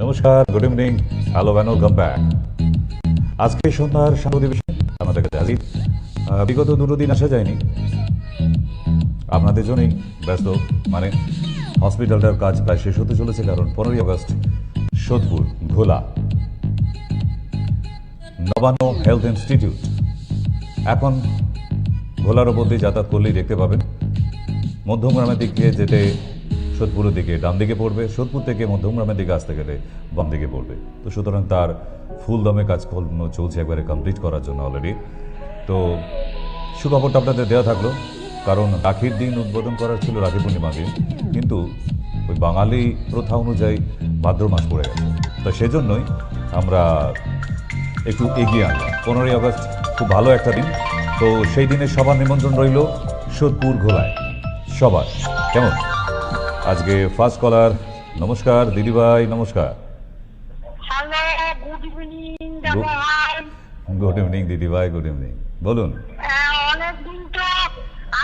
নমস্কার, good evening, hello and welcome back. আজকে সন্ধ্যার সাংবাদিক অধিবেশন আমাদের কাছে হাজির। বিগত দুটো দিন আসা যায়নি, আপনাদের জন্যই ব্যস্ত। মানে হসপিটালটার কাজ প্রায় শেষ হতে চলেছে, কারণ 15ই আগস্ট সোদপুর ঘোলা নবান্ন হেলথ ইনস্টিটিউট। এখন ঘোলার ওপর দিয়ে যাতায়াত করলেই দেখতে পাবেন মধ্যমগ্রামের দিকে যেতে সোদপুরের দিকে ডান দিকে পড়বে, সোদপুর থেকে মধ্যমগ্রামের দিকে আসতে গেলে বাম দিকে পড়বে। তো সুতরাং তার ফুল দমে কাজকর্ম চলছে একবারে কমপ্লিট করার জন্য অলরেডি। তো সুখবরটা আপনাদের দেওয়া থাকলো, কারণ রাখির দিন উদ্বোধন করার ছিল, রাখি পূর্ণিমা দিন, কিন্তু ওই বাঙালি প্রথা অনুযায়ী ভাদ্র মাস পড়ে গেছে। তো সেজন্যই আমরা একটু এগিয়ে আনলাম। 15ই আগস্ট খুব ভালো একটা দিন। তো সেই দিনে সবার নিমন্ত্রণ রইল সোদপুর ঘোলায় সবার। কেমন আজকে ফার্স্ট কলার? নমস্কার দিদিভাই, নমস্কার। গুড ইভিনিং গুড ইভিনিং দিদিভাই, গুড ইভিনিং। বলুন। অনেকদিন তো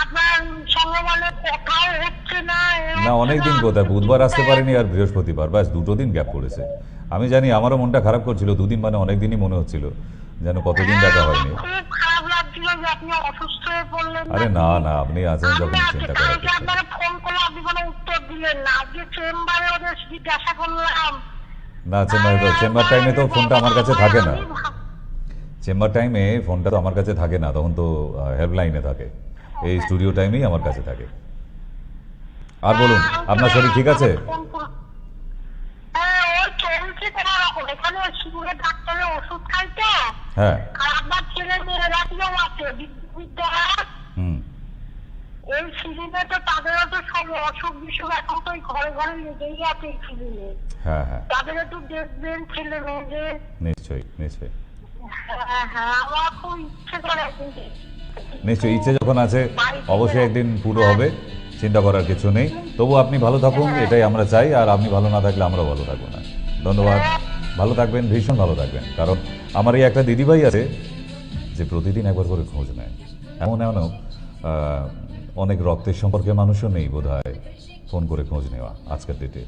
আপনার সঙ্গে মানে কথাও হচ্ছে না। না, অনেকদিন কোথায়, বুধবার আসতে পারিনি আর বৃহস্পতিবার, ব্যাস দুটো দিন গ্যাপ পড়েছে। আমি জানি আমারও মনটা খারাপ করছিল, দুদিন মানে অনেক দিনই মনে হচ্ছিল যেন কতদিন দেখা হয়নি। খুব খারাপ লাগছিল যে আপনি অসুস্থ হয়ে পড়লেন। আরে না না, আপনি আছেন যখন চিন্তা করার কিছু নেই। আপনারা ফোন করলে আপনি কোনো উত্তর দিলেন না। আজকে চেম্বারে ওদের জিজ্ঞাসা করলাম। না, চেম্বার টাইমে তো ফোনটা আমার কাছে থাকে না। চেম্বার টাইমে ফোনটা তো আমার কাছে থাকে না, তখন তো হেল্পলাইনে থাকে। এই স্টুডিও টাইমেই আমার কাছে থাকে। আর বলুন, আপনার শরীর ঠিক আছে? হ্যাঁ। এই সিজনে তো তাদেরও তো সব অসুখ বিসুখ এখন তো ঘরে ঘরে লেগেই আছে এই সিজনে। হ্যাঁ হ্যাঁ, তাদের একটু দেখবেন ছেলে মেয়েদের। নিশ্চয়ই নিশ্চয়ই আমার খুব ইচ্ছে করে কিন্তু নিশ্চয়ই ইচ্ছে যখন আছে অবশ্যই একদিন পুরো হবে, চিন্তা করার কিছু নেই। তবু আপনি ভালো থাকুন, এটাই আমরা চাই। আর আপনি ভালো না থাকলে আমরাও ভালো থাকবো না। ধন্যবাদ, ভালো থাকবেন, ভীষণ ভালো থাকবেন। কারণ আমার এই একটা দিদিভাই আছে যে প্রতিদিন একবার করে খোঁজ নেয়। এমন অনেক রক্তের সম্পর্কে মানুষও নেই বোধ হয় ফোন করে খোঁজ নেওয়া আজকের ডেটে।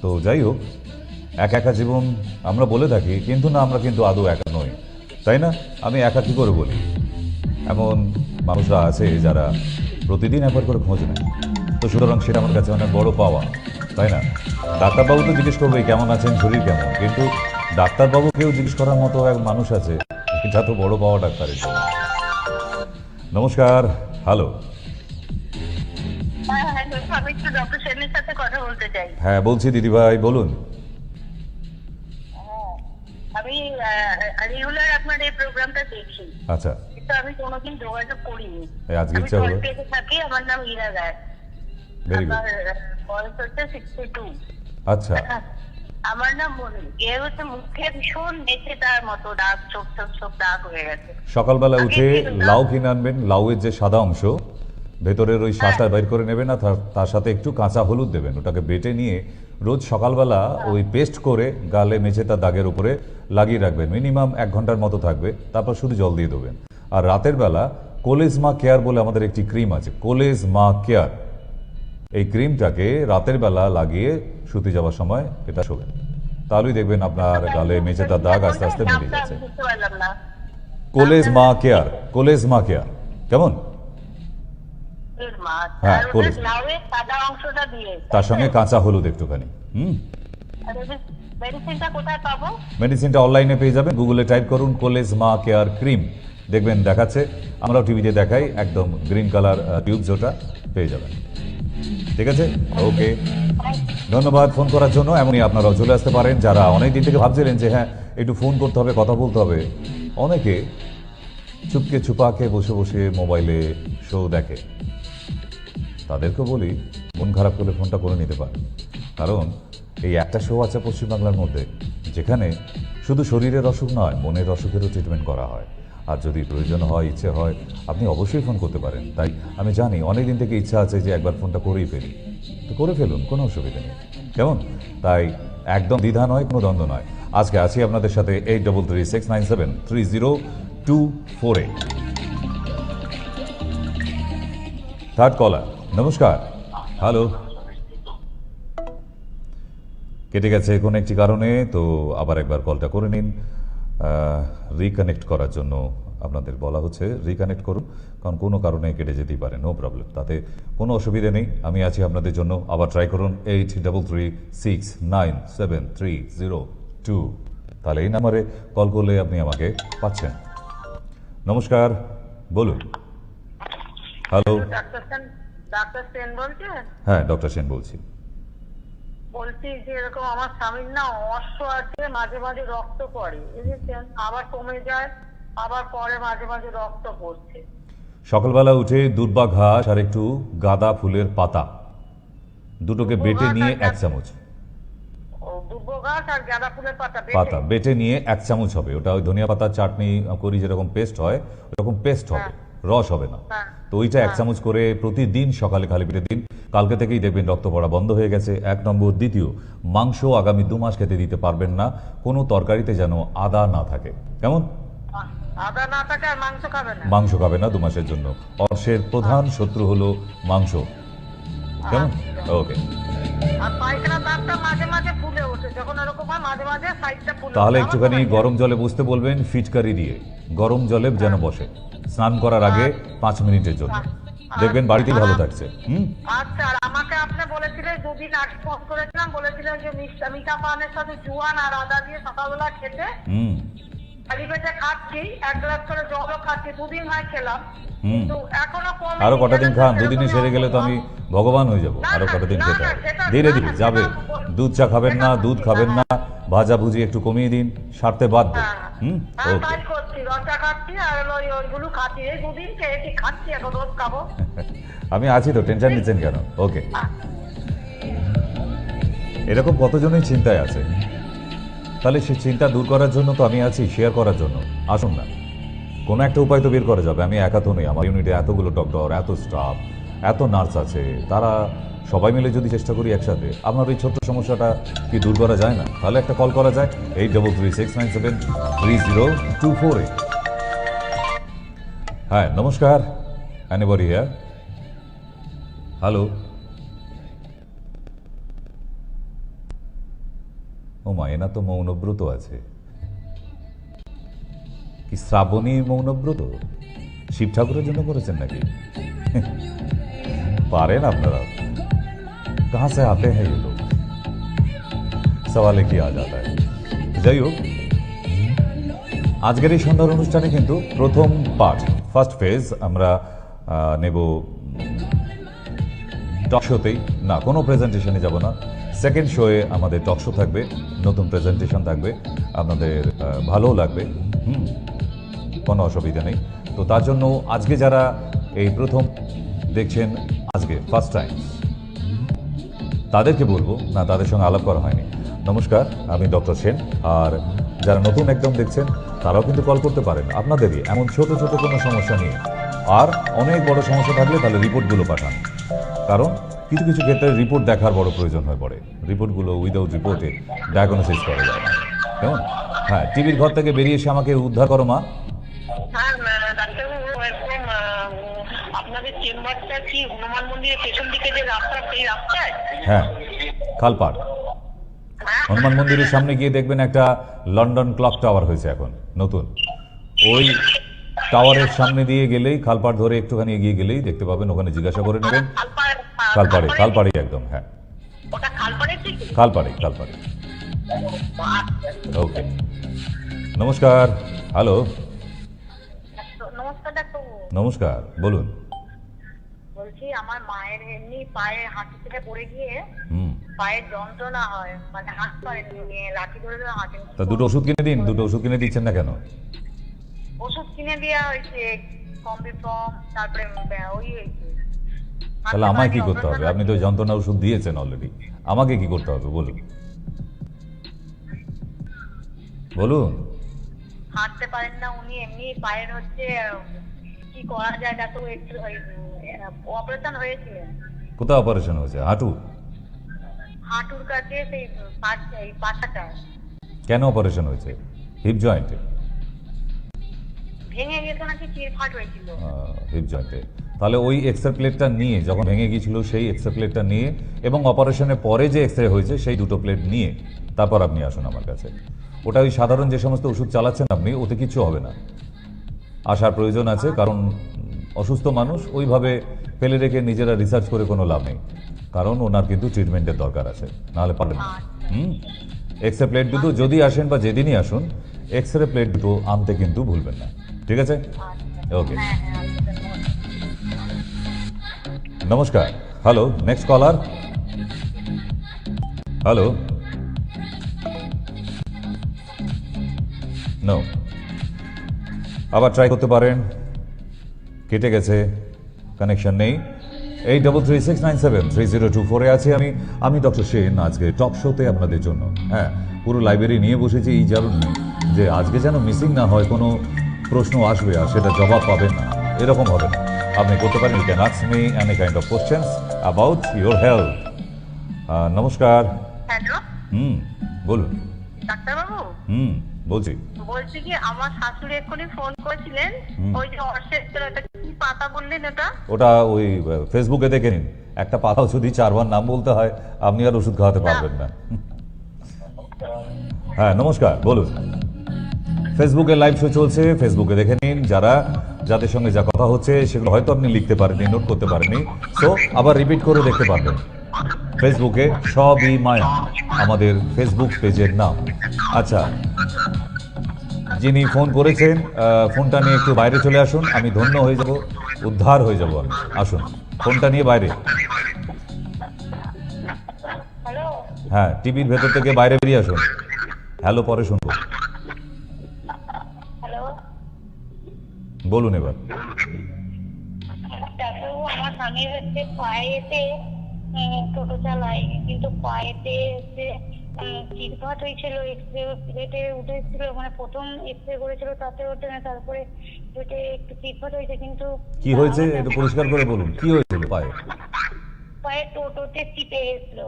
তো যাই হোক, একা একা জীবন আমরা বলে থাকি, কিন্তু না, আমরা কিন্তু আদৌ একা নই, তাই না? আমি একা কী করে বলি? এমন মানুষরা আছে যারা প্রতিদিন একবার করে খোঁজ নেয়। তো সুতরাং সেটা আমার কাছে অনেক বড় পাওয়া, তাই না? ডাক্তারবাবু তো জিজ্ঞেস করবে কেমন আছেন, শরীর কেমন, কিন্তু ডাক্তারবাবুকেও জিজ্ঞেস করার মতো এক মানুষ আছে, এটা তো বড় পাওয়া ডাক্তারের জন্য। নমস্কার, হ্যালো। আমি একটু ডক্টর সেনের সাথে কথা বলতে চাই। হ্যাঁ বলছি দিদিভাই, বলুন। আমি রেগুলার আপনার এই প্রোগ্রামটা দেখি। আচ্ছা। কিন্তু আমি কোনোদিন যোগাযোগ করিনি। আজকে ইচ্ছা হলো। আমি থাকি, আমার নাম ইরা রায়। Very good. আমার বয়স হচ্ছে 62। আচ্ছা। আমার নাম মনি। এ হচ্ছে মুখে ভীষণ মেচে তার মতো দাগ, চোখ চোখ চোখ দাগ হয়ে গেছে। সকালবেলা উঠে লাউ কিনে আনবেন, লাউয়ের যে সাদা অংশ ভেতরের ওই শাঁসটা বের করে নেবেন, আর তার সাথে একটু কাঁচা হলুদ দেবেন। ওটাকে বেটে নিয়ে রোজ সকালবেলা ওই পেস্ট করে গালে মেঝে তার দাগের উপরে লাগিয়ে রাখবেন। মিনিমাম 1 ঘন্টার মতো থাকবে, তারপর শুধু জল দিয়ে দেবেন। আর রাতের বেলা কোলেজমা কেয়ার বলে আমাদের একটি ক্রিম আছে, কোলেজমা কেয়ার। এই ক্রিমটাকে রাতের বেলা লাগিয়ে শুতে যাওয়ার সময় এটা শোবেন, তাহলেই দেখবেন আপনার গালে মেঝে তার দাগ আস্তে আস্তে মিটে যাচ্ছে। কোলেজমা কেয়ার, কোলেজমা কেয়ার, কেমন? হ্যাঁ, তার সঙ্গে কাঁচা হলুদ একটুখানি। মেডিসিনটা অনলাইনে পেয়ে যাবেন, গুগলে টাইপ করুন কোলেজমা কেয়ার ক্রিম, দেখবেন দেখাচ্ছে। আমরাও টিভিতে দেখাই, একদম গ্রিন কালার টিউবস, ওটা পেয়ে যাবেন। ঠিক আছে, ওকে, ধন্যবাদ ফোন করার জন্য। এমনই আপনারাও চলে আসতে পারেন যারা অনেক দিন থেকে ভাবছিলেন যে হ্যাঁ একটু ফোন করতে হবে, কথা বলতে হবে। অনেকে চুপকে চুপাকে বসে বসে মোবাইলে শো দেখে, তাদেরকে বলি মন খারাপ করলে ফোনটা করে নিতে পারে। কারণ এই একটা শো আছে পশ্চিমবাংলার মধ্যে যেখানে শুধু শরীরের অসুখ নয়, মনের অসুখেরও ট্রিটমেন্ট করা হয়। আর যদি প্রয়োজন হয়, ইচ্ছে হয়, আপনি অবশ্যই ফোন করতে পারেন। তাই আমি জানি অনেক দিন থেকে ইচ্ছা আছে যে একবার ফোনটা করেই ফেলি, তো করে ফেলুন, কোনো অসুবিধা নেই, কেমন? তাই একদম দ্বিধা নয়, কোনো দ্বন্দ্ব নয়। আজকে আছি আপনাদের সাথে 8336973024। থার্ড কলার, নমস্কার, হ্যালো। কেটে গেছে কোনো একটি কারণে, তো আবার একবার কলটা করে নিন। রিকানেক্ট করার জন্য আপনাদের বলা হচ্ছে রিকানেক্ট করুন, কারণ কোনো কারণে কেটে যেতেই পারে, নো প্রবলেম, তাতে কোনো অসুবিধা নেই। আমি আছি আপনাদের জন্য, আবার ট্রাই করুন 83369730 তাহলে এই নাম্বারে কল করলে আপনি আমাকে পাচ্ছেন। নমস্কার, বলুন। হ্যালো, ডাক্তার সেন বলছেন? হ্যাঁ ডক্টর সেন বলছি। বলছি যে এরকম আমার স্বামীর না অশ্ব আছে, মাঝে মাঝে রক্ত পড়ে, বুঝেছেন, আবার কমে যায়, আবার পরে মাঝে মাঝে রক্ত পড়ছে। সকালবেলা উঠে দুর্বা ঘাস আর একটু গাঁদা ফুলের পাতা দুটোকে বেটে নিয়ে 1 চামচ, ও দুব্বো ঘাস আর গাঁদা ফুলের পাতা পাতা বেটে নিয়ে 1 চামচ হবে। ওটা ওই ধনিয়া পাতার চাটনি করি যেরকম পেস্ট হয় ওরকম পেস্ট হবে, রস হবে না। তো ওইটা 1 চামচ করে প্রতিদিন সকালে খালি পেটে দিন। কালকে থেকেই দেখবেন রক্ত পড়া বন্ধ হয়ে গেছে, 1 নম্বর। দ্বিতীয়, মাংস আগামী 2 মাস খেতে দিতে পারবেন না, কোনো তরকারিতে যেন আদা না থাকে। কেমন? আদা না থাকে আর মাংস খাবে না? মাংস খাবে না 2 মাসের জন্য। অর্শের প্রধান শত্রু হলো মাংস। কেমন? ওকে। আর পায়খানা দাঁতটা মাঝে মাঝে ফুলে ওঠে, যখন এরকম হয় মাঝে মাঝে সাইডটা ফুলে তাহলে ওঠে। একটুখানি গরম জলে বসতে বলবেন, ফিটকারি দিয়ে গরম জলে যেন বসে, স্নান করার আগে 5 মিনিটের জন্য, দেখবেন বাড়িতেই ভালো থাকছে। আচ্ছা, আর আমাকে আপনি বলেছিলেন 2 দিন আগে ফোন করেছিলাম, বলেছিলেন যে মিঠা পানের সাথে জোয়ান আর আদা দিয়ে সকালবেলা খেতে। খালি পেটে খাচ্ছি, 1 গ্লাস করে জলও খাচ্ছি, 2 দিন হয় খেলাম, কিন্তু এখনো কম। আরো কটা দিন খান, 2 দিনে সেরে গেলে তো আমি ভগবান হয়ে যাব। আরো কটা দিন খেতে হবে, ধীরে ধীরে যাবে। দুধ চা খাবেন না, দুধ খাবেন না, ভাজা ভুজি একটু কমিয়ে দিন, সারতে বাধ্য। ওকে, তাই করছি, রসা খাচ্ছি আর ওইগুলো খাচ্ছি, এই 2 দিন খেয়েছি, খাচ্ছি, এখন রোজ খাবো। আমি আছি তো, টেনশন নিচ্ছেন কেন? ওকে। এরকম কতজনই চিন্তায় আছে, তাহলে সেই চিন্তা দূর করার জন্য তো আমি আছি, শেয়ার করার জন্য। আসুন না, কোনো একটা উপায় তো বের করা যাবে। আমি একা তো নেই, আমার ইউনিটে এতগুলো ডক্টর, এত স্টাফ, এত নার্স আছে, তারা সবাই মিলে যদি চেষ্টা করি একসাথে, আপনার এই ছোট্ট সমস্যাটা কি দূর করা যায় না? তাহলে একটা কল করা যায় 8336973028। হ্যাঁ নমস্কার, এনিবডি হিয়ার? হ্যালো, ও মা, এনা তো মৌনব্রত আছে। কি শ্রাবণী মৌনব্রত? শিব ঠাকুরের জন্য করেছেন নাকি? পারেন আপনারা? कहां से आते हैं ये लोग? सवाल কি आ जाता है। যাই হোক, আজকের এই সন্ধ্যার অনুষ্ঠানে কিন্তু প্রথম পার্ট, ফার্স্ট ফেজ আমরা নেব টক শোতেই। না, কোনো প্রেজেন্টেশনে যাব না। সেকেন্ড শোয়ে আমাদের টক শো থাকবে, নতুন প্রেজেন্টেশন থাকবে, আপনাদের ভালোও লাগবে, কোনো অসুবিধা নেই। তো তার জন্য আজকে যারা এই প্রথম দেখছেন, আজকে ফার্স্ট টাইম, তাদেরকে বলবো, না তাদের সঙ্গে আলাপ করা হয়নি, নমস্কার, আমি ডক্টর সেন। আর যারা নতুন একদম দেখছেন তারাও কিন্তু কল করতে পারেন আপনাদেরই এমন ছোট ছোট কোনো সমস্যা নিয়ে। আর অনেক বড় সমস্যা থাকলে তাহলে রিপোর্টগুলো পাঠান, কারণ কিছু কিছু ক্ষেত্রে রিপোর্ট দেখার বড় প্রয়োজন হয়ে পড়ে। রিপোর্টগুলো উইদাউট রিপোর্টে ডায়াগনোসিস করা যায় না। কেমন? হ্যাঁ, টিভির ঘর থেকে বেরিয়ে এসে আমাকে উদ্ধার করো মা। আপনাদের চেম্বারটা কি হনুমান মন্দিরের পেছন দিকে যে রাস্তা, সেই রাস্তায়? হ্যাঁ, খালপাড়। হনুমান মন্দিরের সামনে গিয়ে দেখবেন একটা লন্ডন ক্লক টাওয়ার হয়েছে এখন নতুন। ওই টাওয়ারের সামনে দিয়ে গেলেই, খালপাড় ধরে একটুখানি এগিয়ে গেলেই দেখতে পাবেন, ওখানে জিজ্ঞাসা করে নেবেন। খালপাড়ে, খালপাড়ে একদম, হ্যাঁ খালপাড়ে, খালপাড়ে। ওকে, নমস্কার। হ্যালো, নমস্কার ডাক্তারবাবু। নমস্কার, বলুন। বলছি আমার মায়ের এমনি পায়ে হাঁটু থেকে পড়ে গিয়ে পায়ের যন্ত্রণা হয়, মানে হাঁটতে পারেন, লাঠি ধরে ধরে হাঁটেন। তা দুটো ওষুধ কিনে দিন। দুটো ওষুধ কিনে দিচ্ছেন না কেন? ওষুধ কিনে দেওয়া হয়েছে, কম্বিফর্ম, তারপরে ওই হয়েছে। তাহলে আমায় কি করতে হবে? আপনি তো যন্ত্রণা ওষুধ দিয়েছেন অলরেডি, আমাকে কি করতে হবে বলুন, বলুন। হাঁটতে পারেন না উনি, এমনি পায়ের হচ্ছে, কি করা যায় ডাক্তার? একটু অপারেশন হয়েছিল। কোথায় অপারেশন হয়েছে? হাঁটু? হাঁটুর কাছে, সেই পাছাটা। কেন অপারেশন হয়েছে? হিপ জয়েন্টে ভেঙে গেছে নাকি চিরফাট হয়েছিল? হিপ জয়েন্টে। তাহলে ওই এক্সরে প্লেটটা নিয়ে, যখন ভেঙে গিয়েছিল সেই এক্সরে প্লেটটা নিয়ে এবং অপারেশনের পরে যে এক্সরে হয়েছে সেই দুটো প্লেট নিয়ে তারপর আপনি আসুন আমার কাছে। ওটা ওই সাধারণ যে সমস্ত ওষুধ চালাচ্ছেন আপনি, ওতে কিছু হবে না। আসার প্রয়োজন আছে, কারণ অসুস্থ মানুষ ওইভাবে ফেলে রেখে নিজেরা রিসার্চ করে কোনো লাভ নেই, কারণ ওনার কিন্তু ট্রিটমেন্টের দরকার আছে, নাহলে পারবেন না। এক্সরে প্লেট দুটো যদি আসেন বা যেদিনই আসুন, এক্সরে প্লেট দুটো আনতে কিন্তু ভুলবেন না, ঠিক আছে? ওকে, নমস্কার। Hello, next caller. Hello, no, আবার ট্রাই করতে পারেন। কেটে গেছে, কানেকশন নেই। 8336973024-এ আছি আমি ডক্টর সেন। আজকে টক শোতে আপনাদের জন্য, হ্যাঁ, পুরো লাইব্রেরি নিয়ে বসেছি এই কারণে যে আজকে যেন মিসিং না হয়, কোনো প্রশ্ন আসবে আর সেটা জবাব পাবেন না, এরকম হবে না। আপনি করতে পারেন, you can ask me any kind of questions about your health. নমস্কার। হ্যালো, বলুন। ডাক্তারবাবু। বলছি বলছি কি, আমার শাশুড়ি এক্ষুনি ফোন করেছিলেন, ওই যে অর্শেস্টার একটা কি পাতা বললেন ওটা ওই ফেসবুকে দেখে নিন। একটা পাতা যদি 4 বার নাম বলতে হয়, আপনি আর ওষুধ খাওয়াতে পারবেন না। হ্যাঁ, নমস্কার, বলুন। ফেসবুকে লাইভ শো চলছে, ফেসবুকে দেখে নিন। যাদের সঙ্গে যা কথা হচ্ছে সেগুলো হয়তো আপনি লিখতে পারেননি, নোট করতে পারেননি, সো আবার রিপিট করে দেখতে পারবেন। ফেসবুকে সবই মায়া, আমাদের ফেসবুক পেজের নাম। আচ্ছা, যিনি ফোন করেছেন, ফোনটা নিয়ে একটু বাইরে চলে আসুন, আমি ধন্য হয়ে যাব, উদ্ধার হয়ে যাব আমি। আসুন, ফোনটা নিয়ে বাইরে। হ্যালো, হ্যাঁ, টিভির ভেতর থেকে বাইরে বেরিয়ে আসুন। হ্যালো পরে শুনবো, হ্যালো। বলুন এবার। ডাক্তারবাবু, আমার স্বামীর হচ্ছে পায়েতে টোটো চালায়, কিন্তু পায়েতে হচ্ছে চিরফাট হয়েছিল, এক্সরে পেটে উঠেছিল, মানে প্রথম এক্সরে করেছিল তাতে ওঠে না, তারপরে পেটে একটু চিরফাট হয়েছে। কিন্তু কি হয়েছে একটু পরিষ্কার করে বলুন, কি হয়েছিল পায়ে? পায়ে টোটোতে চিপে গেছিল।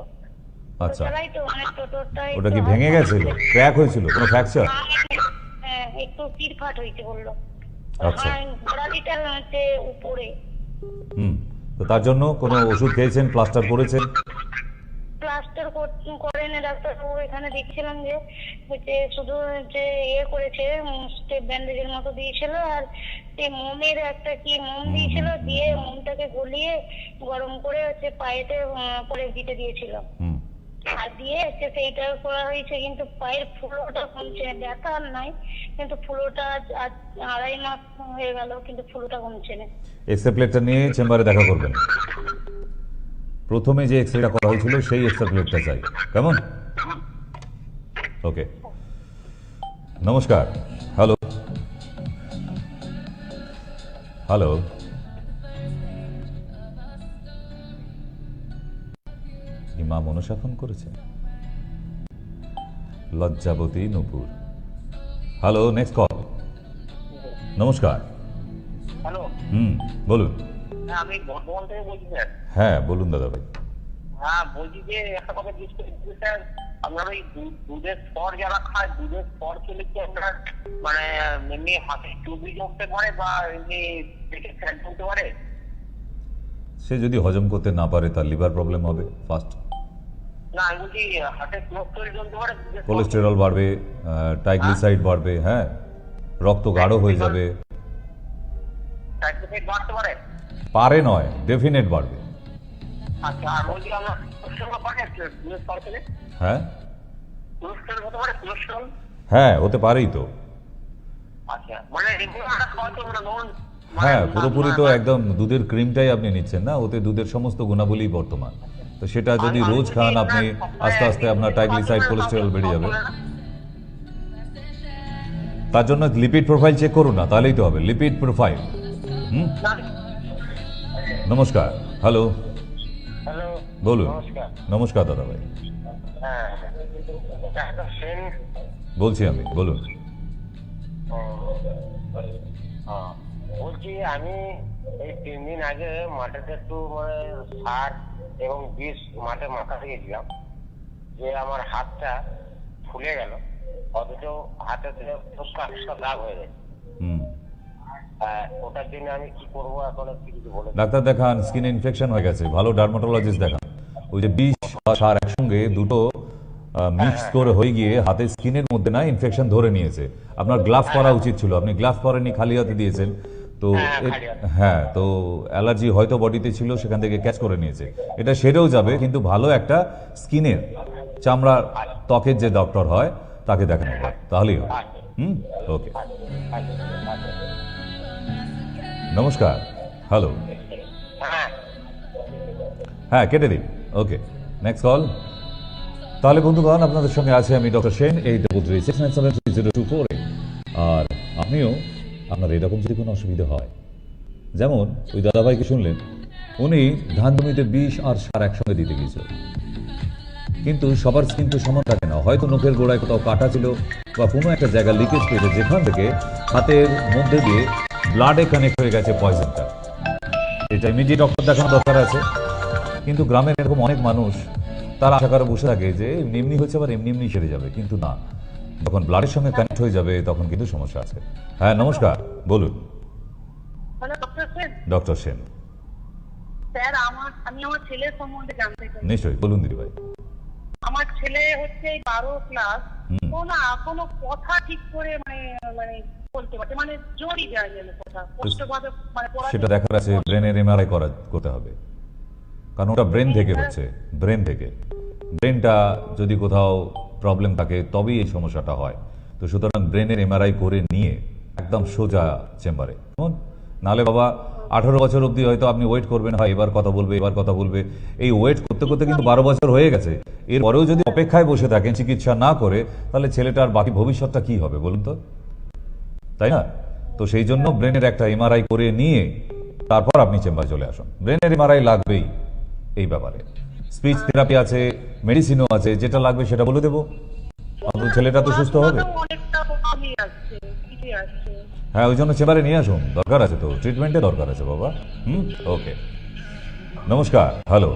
আচ্ছা, চালাই তো, মানে টোটোটা ওটা কি ভেঙে গেছিল, ক্র্যাক হয়েছিল, কোনো ফ্র্যাকচার? হ্যাঁ, একটু চিরফাট হয়েছে বললো। আচ্ছা, গোড়ালিটা হচ্ছে উপরে। তো তার জন্য কোনো ওষুধ খেয়েছেন, প্লাস্টার করেছেন? প্লাস্টার করেন ডাক্তারবাবু, এখানে দেখছিলাম যে হচ্ছে শুধু হচ্ছে করেছে, স্টেপ ব্যান্ডেজের মতো দিয়েছিল, আর সেই মোমের একটা কি মোম দিয়েছিল, দিয়ে মোমটাকে গলিয়ে গরম করে হচ্ছে পায়েতে পরে দিতে দিয়েছিল, আর দিয়ে হচ্ছে সেইটা করা হয়েছে। কিন্তু পায়ের ফুলোটা কমছে, ব্যথা আর নাই, কিন্তু ফুলোটা আজ 2.5 মাস হয়ে গেল, কিন্তু ফুলোটা কমছে না। এক্সরে প্লেটটা নিয়ে চেম্বারে দেখা করবেন। প্রথমে যে এক্সরেটা করা হয়েছিল সেই এক্সরে প্লেটটা চাই, কেমন? ওকে, নমস্কার। হ্যালো, হ্যালো, মা মনসা ফোন করেছে, Lajjabati Nupur. Hello, next call. নমস্কার। হ্যালো, বলুন। হ্যাঁ, আমি বর্ধমান থেকে বলছি স্যার। হ্যাঁ, বলুন দাদা ভাই। হ্যাঁ, বলছি যে একটা কথা জিজ্ঞেস করছি স্যার, আপনার ওই দুধের স্পর যারা খায়, দুধের স্পর খেলে কি আপনার মানে এমনি হাতে চর্বি জমতে পারে বা এমনি পেটে ফ্যাট জমতে পারে? সে যদি হজম করতে না পারে তার লিভার প্রবলেম হবে ফার্স্ট। না, আমি বলছি হাতে কোলেস্টেরল জমতে পারে, কোলেস্টেরল বাড়বে, ট্রাইগ্লিসাইড বাড়বে, হ্যাঁ, রক্ত গাঢ় হয়ে যাবে। ট্রাইগ্লিসাইড বাড়তে পারে? পারে নয়, ডেফিনেট বাড়বে। আচ্ছা, আর বলছি আমার কোলেস্টেরল পারে দুধের স্পর খেলে? হ্যাঁ, কোলেস্টেরল হতে পারে? কোলেস্টেরল হ্যাঁ, হতে পারেই তো। আচ্ছা, মানে রেগুলার খাওয়াতে মানে ধরুন, হ্যাঁ, পুরোপুরি তো একদম দুধের ক্রিমটাই আপনি নিচ্ছেন না, ওতে দুধের সমস্ত গুণাবলী বর্তমান। তো সেটা যদি রোজ খান আপনি, আস্তে আস্তে আপনার ট্রাইগ্লিসাইড কোলেস্টেরল বেড়ে যাবে। তার জন্য লিপিড প্রোফাইল চেক করুন না, তাহলেই তো হবে। Lipid profile. নমস্কার। হ্যালো, হ্যালো, বলুন। নমস্কার। নমস্কার দাদা ভাই, হ্যাঁ, ডাক্তার সেন বলছি আমি, বলুন। বলছি আমি এই 3 দিন আগে মাঠেতে একটু মানে সার এবং বিষ মাঠে মাথা দিয়েছিলাম, যে আমার হাতটা ফুলে গেল, অথচ হাতে দাগ হয়ে গেছে। ওটার জন্য আমি কি করবো এখন একটু কিছু বলে দিন। ডাক্তার দেখান, স্কিনে ইনফেকশন হয়ে গেছে, ভালো ডার্মাটোলজিস্ট দেখান। ওই যে বিষ আর সার একসঙ্গে দুটো মিক্স করে হয়ে গিয়ে হাতে স্কিনের মধ্যে না ইনফেকশন ধরে নিয়েছে। আপনার গ্লাভস পরা উচিত ছিল, আপনি গ্লাভস পরেননি, খালি হাতে দিয়েছেন। তো হ্যাঁ, তো অ্যালার্জি হয়তো বডিতে ছিল, সেখান থেকে ক্যাচ করে নিয়েছে। এটা সেরেও যাবে, কিন্তু ভালো একটা স্কিনের চামড়ার ত্বকের যে ডক্টর হয় তাকে দেখানো হবে, তাহলেই হবে। ওকে, নমস্কার। হ্যালো, হ্যাঁ, হ্যাঁ কেটে দিন। ওকে, নেক্সট কল। তাহলে বন্ধুগণ, আপনাদের সঙ্গে আছে আমি ডক্টর সেন, 8236973024। আর আপনিও আপনার এরকম যদি কোনো অসুবিধা হয়, যেমন ওই দাদাভাইকে শুনলেন, উনি ধান জমিতে বিষ আর সার একসঙ্গে দিতে গিয়েছিল, কিন্তু সবার স্কিন তো সমান থাকে না। হয়তো নখের গোড়ায় কোথাও কাটা ছিল বা কোনো একটা জায়গা লিকেজ পেয়েছে, যেখান থেকে হাতের মধ্যে দিয়ে ব্লাডে কানেক্ট হয়ে গেছে পয়জনটা। এটা ইমিডিয়েট ডক্টর দেখানো দরকার আছে। কিন্তু গ্রামের এরকম অনেক মানুষ, তারা আশা করে বসে থাকে যে এমনি এমনি হচ্ছে, আবার এমনি এমনি সেরে যাবে, কিন্তু না, যখন ব্লাডের সঙ্গে কানেক্ট হয়ে যাবে তখন কিন্তু সমস্যা আছে। হ্যাঁ নমস্কার, বলুন। Hello doctor Sen. Doctor Sen, sir আমি আমার ছেলের সম্বন্ধে জানতে চাই। নিশ্চয়ই বলুন দিদি ভাই। আমার ছেলে হচ্ছে 12 ক্লাস, তো না কোনো কথা ঠিক করে মানে মানে বলতে পারছে, মানে জোরই যায় যেন কথা কষ্টভাবে মানে পড়া। সেটা দেখার আছে, ব্রেনের এমআরআই করতে হবে, কারণ ওটা ব্রেন থেকে হচ্ছে। ব্রেনটা যদি কোথাও প্রবলেম থাকে তবেই এই সমস্যাটা হয়। তো সুতরাং ব্রেনের এমআরআই করে নিয়ে একদম সোজা চেম্বারে, কেমন? নাহলে বাবা 18 বছর অবধি হয়তো আপনি ওয়েট করবেন, হয় এবার কথা বলবে, এই ওয়েট করতে করতে কিন্তু 12 বছর হয়ে গেছে। এরপরেও যদি অপেক্ষায় বসে থাকেন চিকিৎসা না করে, তাহলে ছেলেটার বাকি ভবিষ্যৎটা কি হবে বলুন তো, তাই না? তো সেই জন্য ব্রেনের একটা এমআরআই করে নিয়ে তারপর আপনি চেম্বারে চলে আসুন। ব্রেনের এমআরআই লাগবেই এই ব্যাপারে। স্পিচ থেরাপি আছে, মেডিসিনও আছে, যেটা লাগবে সেটা বলে দেবো, আপনার ছেলেটা তো সুস্থ হবে। অনেকটা কমই আসছে, ঠিকই আসছে। হ্যাঁ, ওই জন্য চেম্বারে নিয়ে আসুন, দরকার আছে তো, ট্রিটমেন্টে দরকার আছে বাবা। ওকে, নমস্কার। হ্যালো,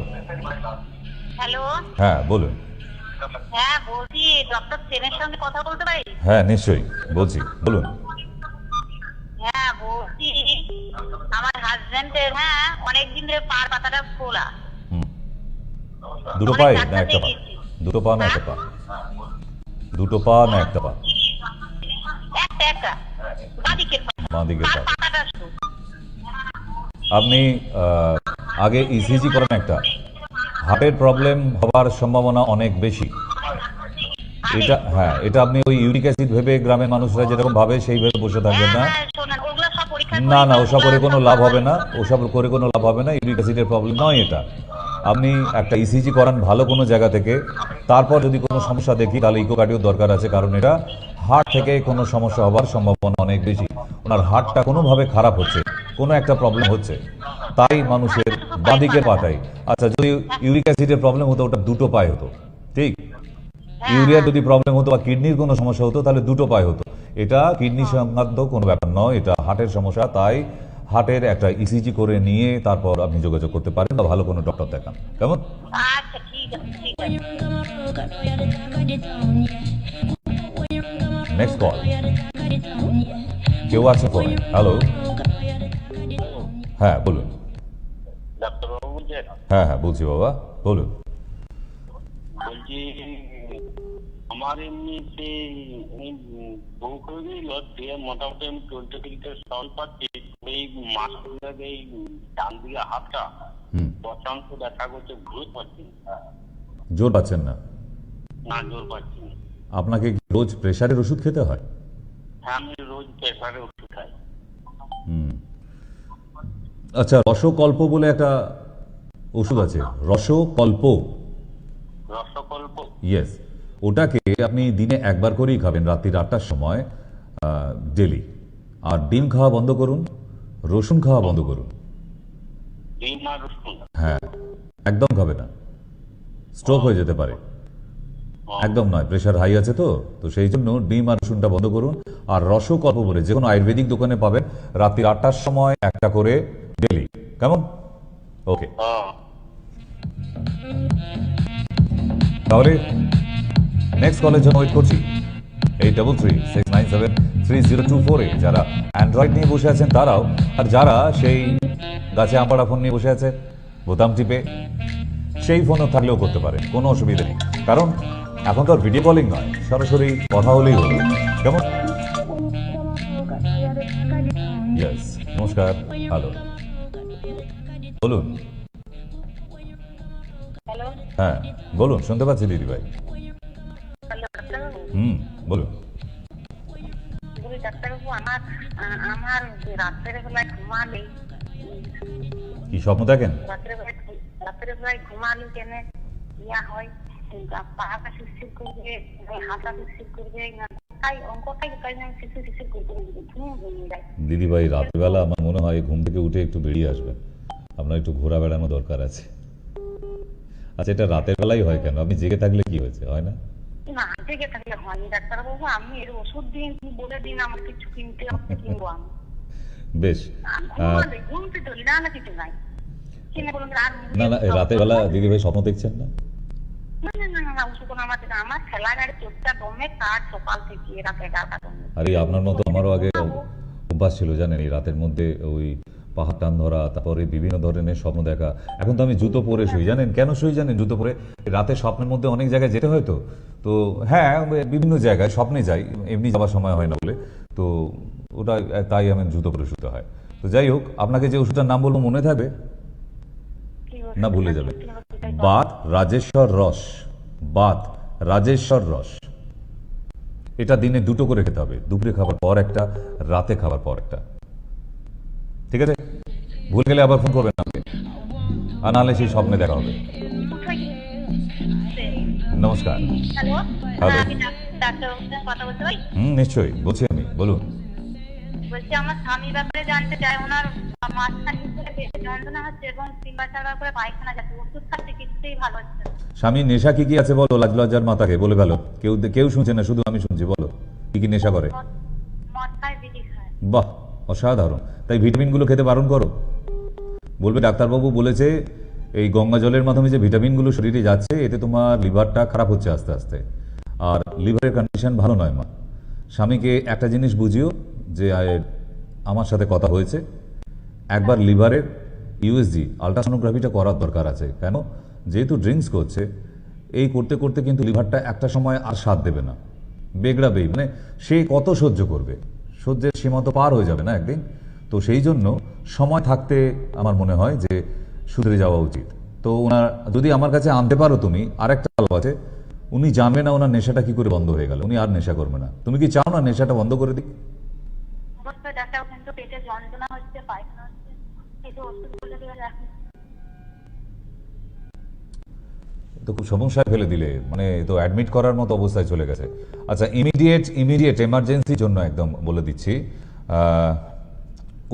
হ্যালো, হ্যাঁ বলুন। হ্যাঁ বলছি ডক্টর সেনের সঙ্গে কথা বলতে পারি? হ্যাঁ নিশ্চয়ই বলছি, বলুন। হ্যাঁ বলছি আমার হাজবেন্ডের অনেকদিন ধরে পার পাতাটা ফোলা। দুটো পায়ে না একটা পা? দুটো পা না একটা পা? দুটো পা না একটা পা? একটা বাঁ দিকের পা। পাতাটা শুধু। আপনি আগে ইসিজি করেন একটা। হার্টের প্রবলেম হওয়ার সম্ভাবনা অনেক বেশি। এটা আপনি ওই ইউরিক অ্যাসিড ভেবে গ্রামের মানুষরা যেরকম ভাবে সেইভাবে বসে থাকবেন না। না ওসব করে কোনো লাভ হবে না, ইউরিক অ্যাসিডের প্রবলেম নয় এটা। আপনি একটা ইসিজি করান ভালো কোনো জায়গা থেকে, তারপর যদি কোনো সমস্যা দেখি তাহলে ইকোকার্ডিওর দরকার আছে, কারণ এটা হার্ট থেকে কোনো সমস্যা হওয়ার সম্ভাবনা অনেক বেশি। ওনার হার্টটা কোনোভাবে খারাপ হচ্ছে, কোনো একটা প্রবলেম হচ্ছে, তাই মানুষের বাঁদিকের পাতায়। আচ্ছা, যদি ইউরিক অ্যাসিডের প্রবলেম হতো ওটা দুটো পায়ে হতো, ঠিক? ইউরিয়ার যদি প্রবলেম হতো বা কিডনির কোনো সমস্যা হতো তাহলে দুটো পায়ে হতো। এটা কিডনি সংক্রান্ত কোনো ব্যাপার নয়, এটা হার্টের সমস্যা। তাই হার্টের একটা ইসিজি করে নিয়ে তারপর আপনি যোগাযোগ করতে পারেন বা ভালো কোনো ডক্টর দেখান, কেমন? আচ্ছা ঠিক আছে। Next call. কেউ আছে ফোনে? হ্যালো, হ্যাঁ বলুন। ডাক্তারবাবু বলছেন? হ্যাঁ বলছি বাবা, বলুন। বলছি আমার এমনিতে বউ করে দিল, দিয়ে মোটামুটি আমি 20 লিটার সাউন্ড পাচ্ছি। এই মাস এই ডান দিকে হাতটা প্রচন্ড ব্যথা করছে, ঘুরে পাচ্ছি না। জোর পাচ্ছেন না? না, জোর পাচ্ছি না। আপনাকে কি রোজ প্রেশারের ওষুধ খেতে হয়? হ্যাঁ, আমি রোজ প্রেসারে ওষুধ খাই। আচ্ছা, রসকল্প বলে একটা ওষুধ আছে, রসকল্প। ইয়েস, ওটাকে আপনি দিনে একবার করেই খাবেন, রাত্রি 8টার সময় ডেলি। আর ডিম খাওয়া বন্ধ করুন, রসুন খাওয়া বন্ধ করুন। ডিম আর রসুন? হ্যাঁ, একদম খাবে না, স্ট্রোক হয়ে যেতে পারে। একদম নয়, প্রেশার হাই আছে তো সেই জন্য ডিম আর রসুনটা বন্ধ করুন। আর রসকল্প বলে যে কোনো আয়ুর্বেদিক দোকানে পাবেন, রাত্রি 8টার সময় একটা করে ডেলি, কেমন? ওকে, তাহলে নেক্সট কলের জন্য ওয়েট করছি। 8336973024 যারা অ্যান্ড্রয়েড নিয়ে বসে আছেন তারাও, আর যারা সেই গাছে আপাড়া ফোন নিয়ে বসে আছে বোতাম টিপে, সেই ফোনও থাকলেও করতে পারেন, কোনো অসুবিধা নেই। কারণ এখন তো আর ভিডিও কলিং নয়, সরাসরি কথা হলেই হলো। কেমন? ইয়েস, নমস্কার, হ্যালো, বলুন। হ্যালো হ্যাঁ বলুন, শুনতে পাচ্ছি দিদি ভাই। হ্যালো ডাক্তারবাবু। বলুন। বলি ডাক্তারবাবু, আমার রাত্রের বেলায় ঘুমালে, কি স্বপ্ন দেখেন? রাত্রের বেলায় ঘুমালে কেন ইয়া হয়, পাহাড়টা শিরশির করবে, হাতটা শিরশির করবে, অঙ্কটাই শিরশির শিরশির করতে ঘুম ঘুমিয়ে যায়। দিদি ভাই, রাত্রিবেলা আমার মনে হয় ঘুম থেকে উঠে একটু বেরিয়ে আসবেন, আপনার একটু ঘোরা বেড়ানো দরকার আছে। আচ্ছা, এটা রাতের বেলাই হয় কেন? আপনি জেগে থাকলে কি হয়েছে, হয় না? না, জেগে থাকলে হয়নি ডাক্তারবাবু, আমি এর ওষুধ দিন, বলে দিন আমার কিছু কিনতে হবে, কিনবো আমি। বেশ। ঘুমতে ধরি না, কিছু নাই কিনে বলুন। না না, রাতের বেলা দিদি ভাই স্বপ্ন দেখছেন না? আমার ঠেলা গাড়ি চোখটা দমে কাজ সকাল থেকে রাতে 11টা দমে। আরে আপনার মতো আমারও আগে অভ্যাস ছিল জানেন, এই রাতের মধ্যে ওই পাহাড় টান ধরা, তারপরে বিভিন্ন ধরনের স্বপ্ন দেখা। এখন তো আমি জুতো পরে শুই, জানেন কেন শুই জানেন? জুতো পরে রাতে স্বপ্নের মধ্যে অনেক জায়গায় যেতে হয়, তো হ্যাঁ, বিভিন্ন জায়গায় স্বপ্নে যাই, এমনি যাওয়ার সময় হয় না বলে, তো ওটা তাই আমি জুতো পরে শুতে হয়। তো যাই হোক, আপনাকে যে ওষুধটার নাম বলবো মনে থাকবে না? ভুলে যাবে। বাত রাজেশ্বর রস, বাত রাজেশ্বর রস। এটা দিনে 2টো করে খেতে হবে, দুপুরে খাবার পর একটা, রাতে খাবার পর একটা। ঠিক আছে? ভুলে গেলে আবার ফোন করবেন আমাকে, আর নাহলে সেই স্বপ্নে দেখা হবে। নমস্কার। Hello, hello. আমি ডাক্তারবাবুর সাথে কথা বলতে পারি? নিশ্চয়ই বলছি আমি, বলুন। বলছি, আমার স্বামীর ব্যাপারে জানতে চাই। ওনার মাঝখান থেকে পেটে যন্ত্রণা হচ্ছে এবং 3 বার 4 বার করে পায়খানা যাচ্ছে, ওষুধ খাচ্ছে, কিছুতেই ভালো হচ্ছে না। স্বামী নেশা কি কি আছে বলো, লাজ লজ্জার মাথাকে বলে গেল। কেউ শুনছে না, শুধু আমি শুনছি। বলো কি কি নেশা করে। মদ খায়, বিড়ি খায়। বাহ, অসাধারণ। তাই ভিটামিনগুলো খেতে বারণ করো। বলবে ডাক্তারবাবু বলেছে এই গঙ্গা জলের মাধ্যমে যে ভিটামিনগুলো শরীরে যাচ্ছে, এতে তোমার লিভারটা খারাপ হচ্ছে আস্তে আস্তে, আর লিভারের কন্ডিশন ভালো নয়। মা, স্বামীকে একটা জিনিস বুঝিও যে আমার সাথে কথা হয়েছে, একবার লিভারের ইউএসজি আলট্রাসোনোগ্রাফিটা করার দরকার আছে। কেন? যেহেতু ড্রিঙ্কস করছে, এই করতে করতে কিন্তু লিভারটা একটা সময় আর সাথ দেবে না, বেগড়াবেই। মানে সে কত সহ্য করবে, সহ্যের সীমা তো পার হয়ে যাবে না একদিন। তো সেই জন্য সময় থাকতে আমার মনে হয় যে শুধরে যাওয়া উচিত। তো ওনার যদি আমার কাছে আনতে পারো তুমি, আরেকটা গল্প আছে, উনি জানবে না ওনার নেশাটা কি করে বন্ধ হয়ে গেল, উনি আর নেশা করবে না। তুমি কি চাও না নেশাটা বন্ধ করে দিক? অবশ্যই ডাক্তার, কিন্তু পেটে যন্ত্রণা হচ্ছে, পায়খানা হচ্ছে, কিছু ওষুধ বলে দিয়ে রাখুন। তো খুব সমস্যায় ফেলে দিলে, মানে তো অ্যাডমিট করার মতো অবস্থায় চলে গেছে। আচ্ছা, ইমিডিয়েট এমার্জেন্সির জন্য একদম বলে দিচ্ছি,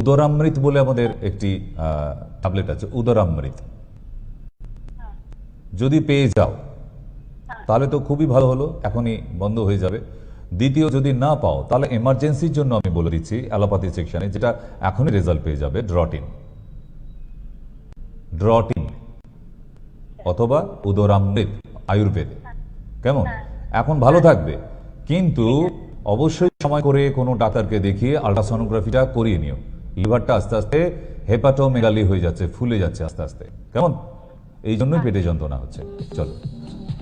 উদরামৃত বলে আমাদের একটি ট্যাবলেট আছে, উদরামৃত। যদি পেয়ে যাও তাহলে তো খুবই ভালো হলো, এখনই বন্ধ হয়ে যাবে। দ্বিতীয়, যদি না পাও তাহলে এমার্জেন্সির জন্য আমি বলে দিচ্ছি অ্যালোপ্যাথি সেকশনে, যেটা এখনই রেজাল্ট পেয়ে যাবে, ড্রটিন অথবা উদরামৃত আয়ুর্বেদ। কেমন? এখন ভালো থাকবে, কিন্তু অবশ্যই সময় করে কোনো ডাক্তারকে দেখিয়ে আল্ট্রাসোনোগ্রাফিটা করিয়ে নিও। লিভারটা আস্তে আস্তে হেপাটোমেগালি হয়ে যাচ্ছে, ফুলে যাচ্ছে আস্তে আস্তে। কেমন? এই জন্যই পেটে যন্ত্রণা হচ্ছে। চলো,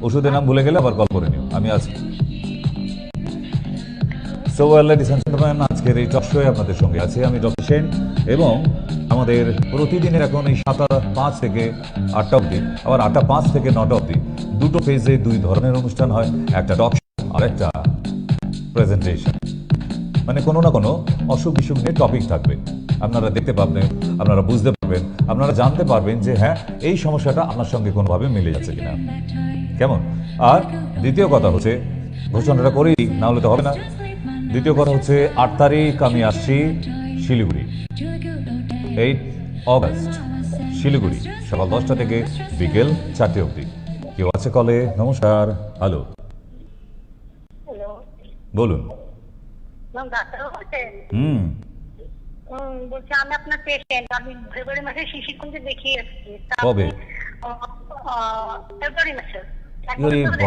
ওষুধের নাম ভুলে গেলে আবার কল করে নিও, আমি আছি। সো লেডিস এন্ড জেন্টলম্যান, আজকের এই টক শোয়ে আপনাদের সঙ্গে আছে আমি ডক্টর সেন, এবং আমাদের প্রতিদিনের এখন এই 7টা 5 থেকে 8টা অবধি, আবার 8টা 5 থেকে 9টা অবধি 2টো ফেজে 2 ধরনের অনুষ্ঠান হয়, একটা টক শো আর একটা প্রেজেন্টেশন। মানে কোনো না কোনো অসুখ বিসুখ নিয়ে টপিক থাকবে, আপনারা দেখতে পাবেন, আপনারা বুঝতে পারবেন, আপনারা জানতে পারবেন যে হ্যাঁ, এই সমস্যাটা আপনার সঙ্গে কোনোভাবে মিলে যাচ্ছে কিনা। কেমন? আর দ্বিতীয় কথা হচ্ছে, ঘোষণাটা করেই না হলে তো হবে না। দ্বিতীয় কথা হচ্ছে 8 তারিখ আমি আসছি শিলিগুড়ি, 8 অগস্ট শিলিগুড়ি, সকাল 10টা থেকে বিকেল 4টে অবধি। কেউ আছে কলে? নমস্কার, হ্যালো, হ্যালো, বলুন। ডাক্তারবাবু বলছেন? বলছি, আমি আপনার পেশেন্ট। আমি ফেব্রুয়ারি মাসে শিশিরকুঞ্জে দেখিয়ে এসেছি। কবে? ফেব্রুয়ারি মাসে।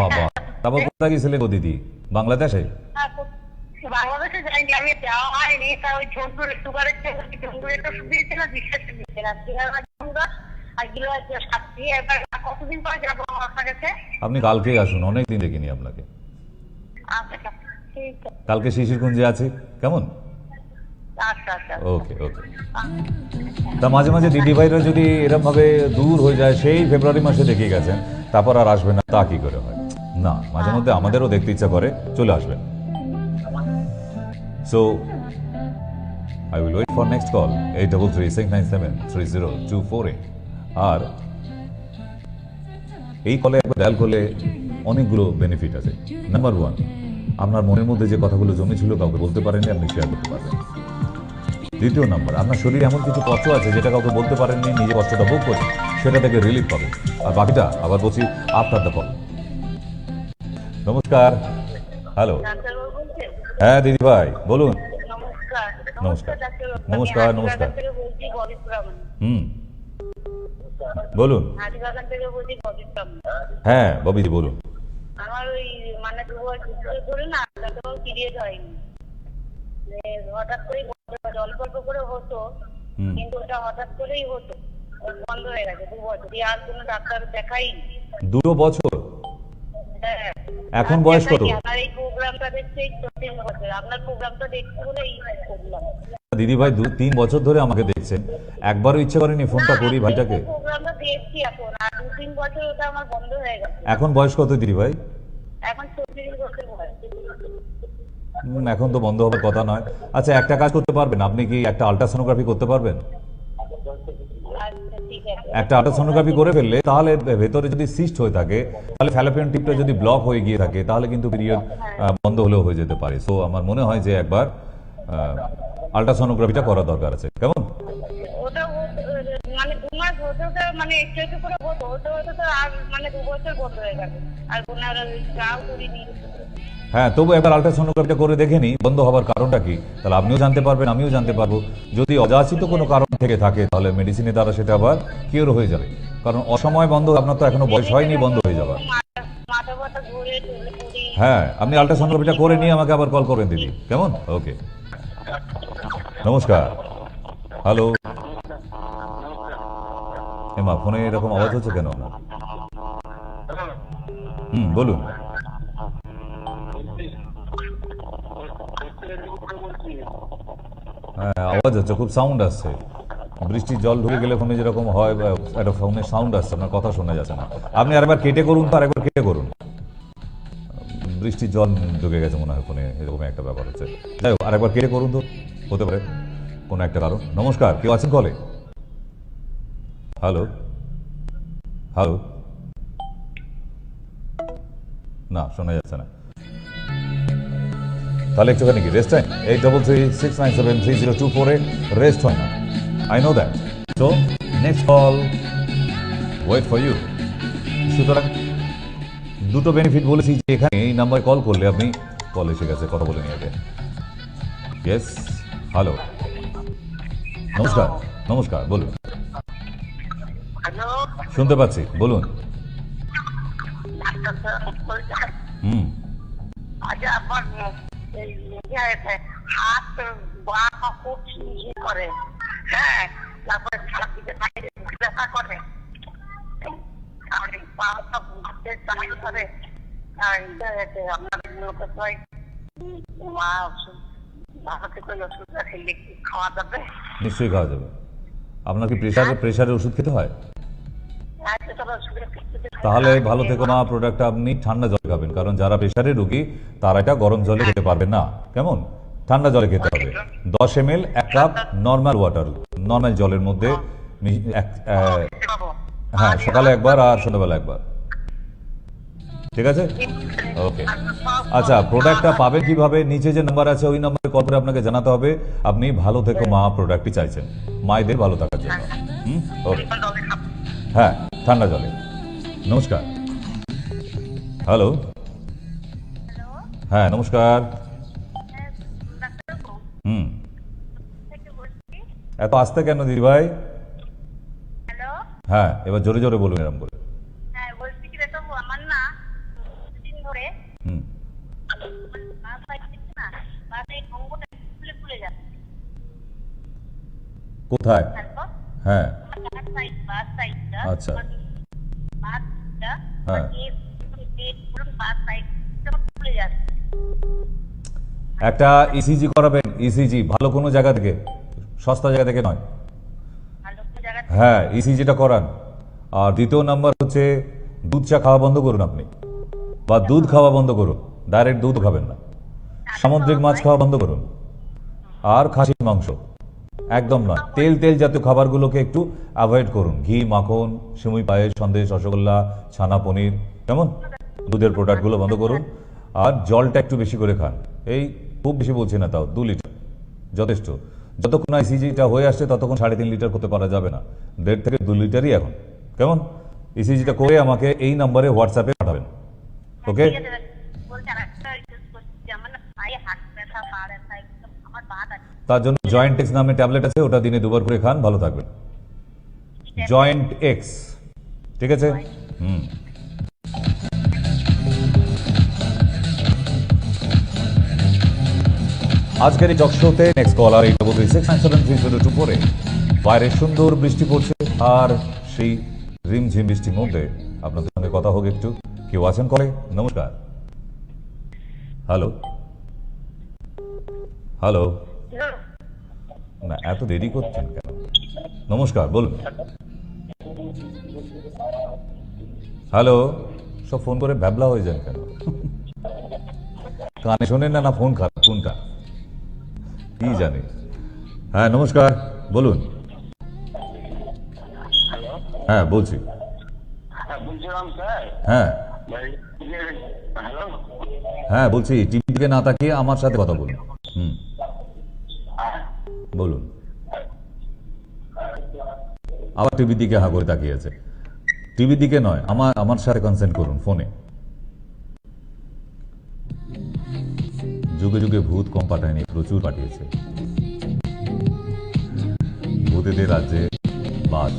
বাবা, তারপর কোথায় গেছিলেন গো দিদি? বাংলাদেশে? হ্যাঁ, বাংলাদেশে যাইনি, আমি যাওয়া হয়নি। তা ওই ঝন্টুর সুগারের ঝন্টুর একটা ওষুধ দিয়েছিল, বিশ্বাস দিচ্ছে না এবার কতদিন পরে যাবো আপনার কাছে? আপনি কালকেই আসুন, অনেক দিন দেখিনি আপনাকে। আচ্ছা ঠিক আছে, কালকে শিশিরকুঞ্জে আছে, কেমন? আচ্ছা আচ্ছা ওকে ওকে। তা মাঝে মাঝে দিদি ভাইরা যদি এরকম ভাবে দূর হয়ে যায়, সেই ফেব্রুয়ারি মাসে দেখে গেছেন, তারপর আর আসবে না, তা কি করে হয়? না, মাঝে মধ্যে আমাদেরও দেখতে ইচ্ছা করে, চলে আসবেন। So I will wait for next call 8336973024 আর এই কলে একবার ডায়াল করলে অনেকগুলো বেনিফিট আছে। নাম্বার 1, আপনার মনের মধ্যে যে কথাগুলো জমেছিল কাউকে বলতে পারেননি, আপনি শেয়ার করতে পারবেন। দ্বিতীয় নাম্বার, আপনার শরীরে এমন কিছু কষ্ট আছে যেটা কাউকে বলতে পারেননি, নিজে কষ্টটা ভোগ করে সেটা থেকে রিলিফ পাবেন। আর বাকিটা আবার বলছি আফটার দ্য কল। নমস্কার। হ্যালো। ডাক্তারবাবু বলছেন? হ্যাঁ দিদি ভাই বলুন। নমস্কার। নমস্কার। ডাক্তারবাবু। নমস্কার, আমি নমস্কার। হাতিবাগান থেকে বলছি, ববিস ব্রাহ্মণ। বলুন। হাতিবাগান থেকে বলছি, ববিস ব্রাহ্মণ। হ্যাঁ ববিদি বলুন। আমার ওই মানে 2 বছর ধরে না ডাক্তারবাবু পিরিয়ড হয়নি। হঠাৎ করেই অল্প অল্প করে হতো, কিন্তু ওটা হঠাৎ করেই হতো, বন্ধ হয়ে গেছে 2 বছর। আর কোনো ডাক্তার দেখাইনি। 2 বছর? হ্যাঁ। এখন বয়স কত? আমার এই প্রোগ্রামটা দেখছি 3 বছর। আপনার প্রোগ্রামটা দেখছি বলে এই করলাম। দিদি ভাই 2-3 বছর ধরে আমাকে দেখছেন, একবারও ইচ্ছে করেনি ফোনটা করি ভাইটাকে? প্রোগ্রামটা দেখছি এখন, আর 2-3 বছর ওটা আমার বন্ধ হয়ে গেছে। এখন বয়স কত দিদি ভাই? এখন 34 বছর বয়স। এখন তো বন্ধ হবার কথা নয়। আচ্ছা একটা কাজ করতে পারবেন, আপনি কি একটা আল্ট্রাসোনোগ্রাফি করতে পারবেন? আচ্ছা ঠিক আছে। একটা আল্ট্রাসোনোগ্রাফি করে ফেললে তাহলে ভেতরে যদি সিস্ট হয়ে থাকে, তাহলে ফ্যালোপিয়ান টিপটা যদি ব্লক হয়ে গিয়ে থাকে, তাহলে কিন্তু পিরিয়ড বন্ধ হলেও হয়ে যেতে পারে। সো আমার মনে হয় যে একবার আল্ট্রাসোনোগ্রাফিটা করা দরকার আছে, কেমন? ওটা মানে 2 মাস হতে হতে মানে একটু একটু করে হতো, হতে হতে তো আর মানে 2 বছর বন্ধ হয়ে গেল। আর ওনার চাও করিনি। হ্যাঁ, তবু একবার আল্ট্রাসোনোগ্রাফিটা করে দেখে নি বন্ধ হবার কারণটা কি, তাহলে আপনিও জানতে পারবেন, আমিও জানতে পারবো। যদি অযাচিত কোনো কারণ থেকে থাকে তাহলে মেডিসিনের দ্বারা সেটা আবার কিওর হয়ে যাবে। কারণ অসময় বন্ধ, আপনার তো এখনো বয়স হয়নি বন্ধ হয়ে যাবার। মাথা ব্যথা ঘুরে চলে পড়ি। হ্যাঁ, আপনি আল্ট্রাসোনোগ্রাফিটা করে নিয়ে আমাকে আবার কল করবেন দিদি, কেমন? ওকে। নমস্কার। হ্যালো। এমা ফোনে এরকম আওয়াজ হচ্ছে কেন আপনার? বলুন। হ্যাঁ আওয়াজ হচ্ছে, খুব সাউন্ড আসছে। বৃষ্টির জল ঢুকে গেলে ফোনে যেরকম হয়, একটা ফোনের সাউন্ড আসছে, আপনার কথা শোনা যাচ্ছে না। আপনি আরেকবার কেটে করুন তো, আরেকবার কেটে করুন। বৃষ্টির জল ঢুকে গেছে মনে হয় ফোনে, এরকম একটা ব্যাপার হচ্ছে। যাই হোক, আরেকবার কেটে করুন তো, হতে পারে কোনো একটা কারণ। নমস্কার, কেউ আছেন কলে? Hello hello. না, শোনা যাচ্ছে না। তাহলে একটুখানি কি রেস্ট টাইম 8336973024 রেস্ট হয় না, I know that. So next call wait for you. সুতরাং দুটো বেনিফিট বলেছি যে এখানে এই নাম্বারে কল করলে আপনি, কল এসে গেছে, কথা বলে নিয়ে আগে। ইয়েস, হ্যালো, নমস্কার। নমস্কার, বলুন। হ্যালো। শুনতে পাচ্ছি, বলুন। Doctor sir. আচ্ছা আমার এই হাত বা খুব ইয়ে করে, হ্যাঁ, তারপরে সারা দিকে ব্যথা করে, আর পা সব হাতে চাই করে। আর আপনার লোকের মা ভালো থেকে ওষুধ খেলে খাওয়া যাবে? নিশ্চয়ই খাওয়া যাবে। আপনার কি প্রেশারের ওষুধ খেতে হয়? তাহলে ভালো থেকে মা প্রোডাক্টটা আপনি ঠান্ডা জলে খাবেন, কারণ যারা প্রেশারের রোগী তারা এটা গরম জলে খেতে পারবেন না, কেমন? ঠান্ডা জলে খেতে হবে। 10 ml 1 cup normal water, normal জলের মধ্যে হ্যাঁ, সকালে একবার আর সন্ধ্যাবেলা একবার, ঠিক আছে? ওকে। আচ্ছা, প্রোডাক্টটা পাবেন কিভাবে? নিচে যে নাম্বার আছে ওই নাম্বারে কল করে আপনাকে জানাতে হবে আপনি ভালো থেকে মা প্রোডাক্টটি চাইছেন, মায়েদের ভালো থাকার জন্য। ওকে। হ্যাঁ, ঠান্ডা জলে। নমস্কার। হ্যালো। হ্যাঁ নমস্কার। এত আস্তে কেন দিদি ভাই? হ্যাঁ, এবার জোরে জোরে বলুন এরকম করে। হ্যাঁ বলছি কি রে, তবু আমার না দিন ধরে না বাসের অঙ্গটা ফুলে ফুলে যাচ্ছে। কোথায়? তারপর হ্যাঁ, বাস সাইডটা আচ্ছা। বাসটা হ্যাঁ। বাস সাইডটা ফুলে যাচ্ছে। একটা ইসিজি করাবেন, ইসিজি ভালো কোনো জায়গা থেকে, সস্তা জায়গা থেকে নয়। ভালো কোনো জায়গা হ্যাঁ, ইসিজিটা করান। আর দ্বিতীয় নাম্বার হচ্ছে দুধ চা খাওয়া বন্ধ করুন আপনি, বা দুধ খাওয়া বন্ধ করুন, ডাইরেক্ট দুধ খাবেন না। সামুদ্রিক মাছ খাওয়া বন্ধ করুন, আর খাসির মাংস একদম নয়। তেল তেল জাতীয় খাবারগুলোকে একটু অ্যাভয়েড করুন। ঘি, মাখন, সিমুই পায়েস, সন্দেশ, রসগোল্লা, ছানা, পনির, কেমন দুধের প্রোডাক্টগুলো বন্ধ করুন। আর জলটা একটু বেশি করে খান। এই খুব বেশি বলছি না, তাও 2 লিটার যথেষ্ট। যতক্ষণ ইসিজিটা হয়ে আসছে ততক্ষণ 3.5 লিটার করতে পারা যাবে না, 1.5 থেকে 2 লিটারই এখন। কেমন? ইসিজিটা করে আমাকে এই নাম্বারে হোয়াটসঅ্যাপে পাঠাবেন। ওকে? বলতে আর একটা রিকোয়েস্ট করছি, আমার না পায়ে হাত ব্যথা, পা ব্যথা, একদম আমার বাত আছে। তার জন্য জয়েন্ট এক্স নামে ট্যাবলেট আছে, ওটা দিনে 2 বার করে খান, ভালো থাকবেন। জয়েন্ট এক্স, ঠিক আছে? হুম। আজকের এই জকশোতে নেক্সট কলার 833697302 পরে বাইরে সুন্দর বৃষ্টি পড়ছে, আর সেই রিমঝিম বৃষ্টির মধ্যে আপনাদের সঙ্গে কথা হোক একটু। কেউ আছেন কলে? নমস্কার। হ্যালো হ্যালো, না এত দেরি করছেন কেন? নমস্কার, বলুন। হ্যালো, সব ফোন করে ভ্যাবলা হয়ে যান কেন? কানে শোনেন না, না ফোন খারাপ কোনটা কি জানি। হ্যাঁ নমস্কার, বলুন। হ্যাঁ বলছি। বলছিলাম স্যার, হ্যাঁ হ্যালো, হ্যাঁ বলছি, টিভি দিকে না তাকিয়ে আমার সাথে কথা বলুন। হুম, বলুন। আবার টিভির দিকে হা করে তাকিয়ে আছে। টিভির দিকে নয়, আমার সাথে কনসেন্ট করুন ফোনে। যুগে যুগে ভূত কম পাঠায়নি, প্রচুর পাঠিয়েছে। ভূতেদের রাজ্যে বাস।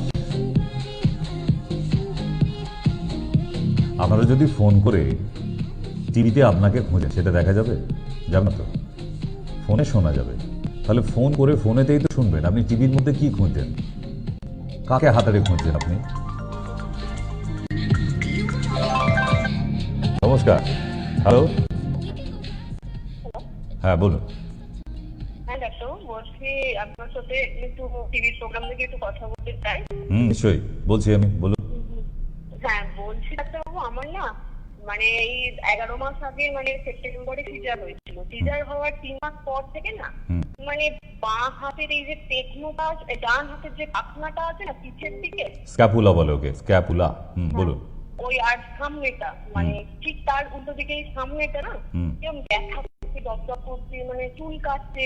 আপনারা যদি ফোন করে টিভিতে আপনাকে খোঁজেন, সেটা দেখা যাবে? যাবে না তো, ফোনে শোনা যাবে। তাহলে ফোন করে ফোনেতেই তো শুনবেন। আপনি টিভির মধ্যে কি খুঁজছেন? কাকে হাতারে খুঁজছেন আপনি? নমস্কার, হ্যালো, হ্যাঁ বলুন। হ্যাঁ ডাক্তার, বলছি আপনার সাথে একটু টিভির প্রোগ্রাম থেকে একটু কথা বলতে চাই। নিশ্চয়ই বলছি আমি, বলুন। হ্যাঁ বলছি ডাক্তারবাবু, আমার না মানে এই 11 মাস আগে মানে সেপ্টেম্বরে সিজার হয়েছিল। সিজার হওয়ার 3 মাস পর থেকে না মানে বাঁ হাতের এই যে টেকনোটা, ডান হাতের যে পাখনাটা আছে না পিছের দিকে, স্ক্যাপুলা বলে ওকে, স্ক্যাপুলা। বলুন। ওই আর সামনেটা মানে ঠিক তার উল্টো দিকে এই সামনেটা না এরকম ব্যথা করছে, দপদপ করছে, মানে চুল কাটছে,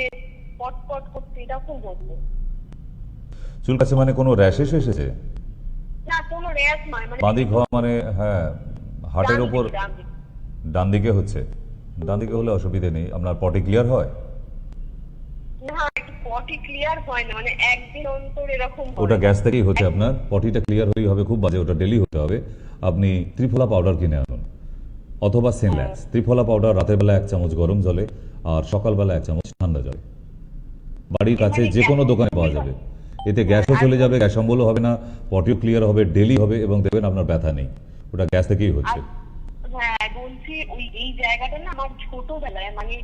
পটপট করছে, এরকম হচ্ছে। চুল কাছে মানে কোনো র্যাশেস এসেছে? না কোনো র্যাশ নয়, মানে বাঁ দিক হওয়া মানে? হ্যাঁ, হার্টের ডান ওপর। দিকে, ডান দিকে। ডান দিকে হচ্ছে? ডান দিকে হলে অসুবিধে নেই। আপনার পটি ক্লিয়ার হয়? না একটু পটি ক্লিয়ার হয় না, মানে একদিন অন্তর এরকম হয়। ওটা গ্যাস থেকেই হচ্ছে আপনার। পটিটা ক্লিয়ার হলেই হবে, খুব বাজে, ওটা ডেলি হতে হবে। আপনি ত্রিফলা পাউডার কিনে আনুন, অথবা সিনল্যাক্স। ত্রিফলা পাউডার রাতের বেলা 1 চামচ গরম জলে, আর সকালবেলা 1 চামচ ঠান্ডা জলে। বাড়ির কাছে যে কোনো দোকানে পাওয়া যাবে। এতে গ্যাসও চলে যাবে, গ্যাস অম্বলও হবে না, পটিও ক্লিয়ার হবে, ডেলি হবে, এবং দেখবেন আপনার ব্যথা নেই। ওটা গ্যাস থেকেই হচ্ছে। হ্যাঁ বলছি ওই এই জায়গাটা না আমার ছোটবেলায় মানে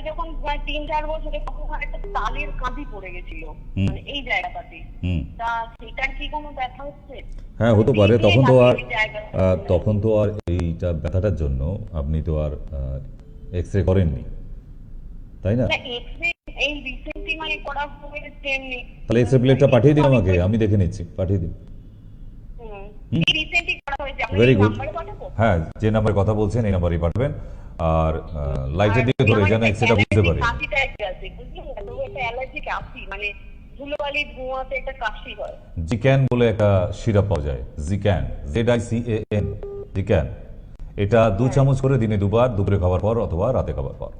যখন 3-4 বছরে তখন একটা তালের কাঁদি পড়ে গেছিল মানে এই জায়গাটাতে। তা সেটার কি কোনো ব্যথা হচ্ছে? হ্যাঁ হতে পারে। তখন তো আর এইটা ব্যথাটার জন্য আপনি তো আর এক্স রে করেননি, তাই না? এক্স-রে এই রিসেন্টলি মানে করা হয়েছে এমনি। তাহলে এক্স রে প্লেটটা পাঠিয়ে দিন আমাকে, আমি দেখে নিচ্ছি। পাঠিয়ে দিন। এই রিসেন্টলি করা হয়েছে। Very good. নাম্বারে পাঠাবো? হ্যাঁ, যে নাম্বারে কথা বলছেন এই নাম্বারেই পাঠাবেন। আর লাইটের দিকে ধরে যেন এক্সরেটা বুঝতে পারি। কাশিটা আছে বুঝলেন, তো এটা অ্যালার্জি কাশি, মানে ধুলোবালি ধোঁয়াতে একটা কাশি হয়। জিক্যান বলে একটা সিরাপ পাওয়া যায়, জিক্যান, ZICAN, জিক্যান। এটা 2 চামচ করে দিনে 2 বার, দুপুরে খাবার পর অথবা রাতে খাবার পর।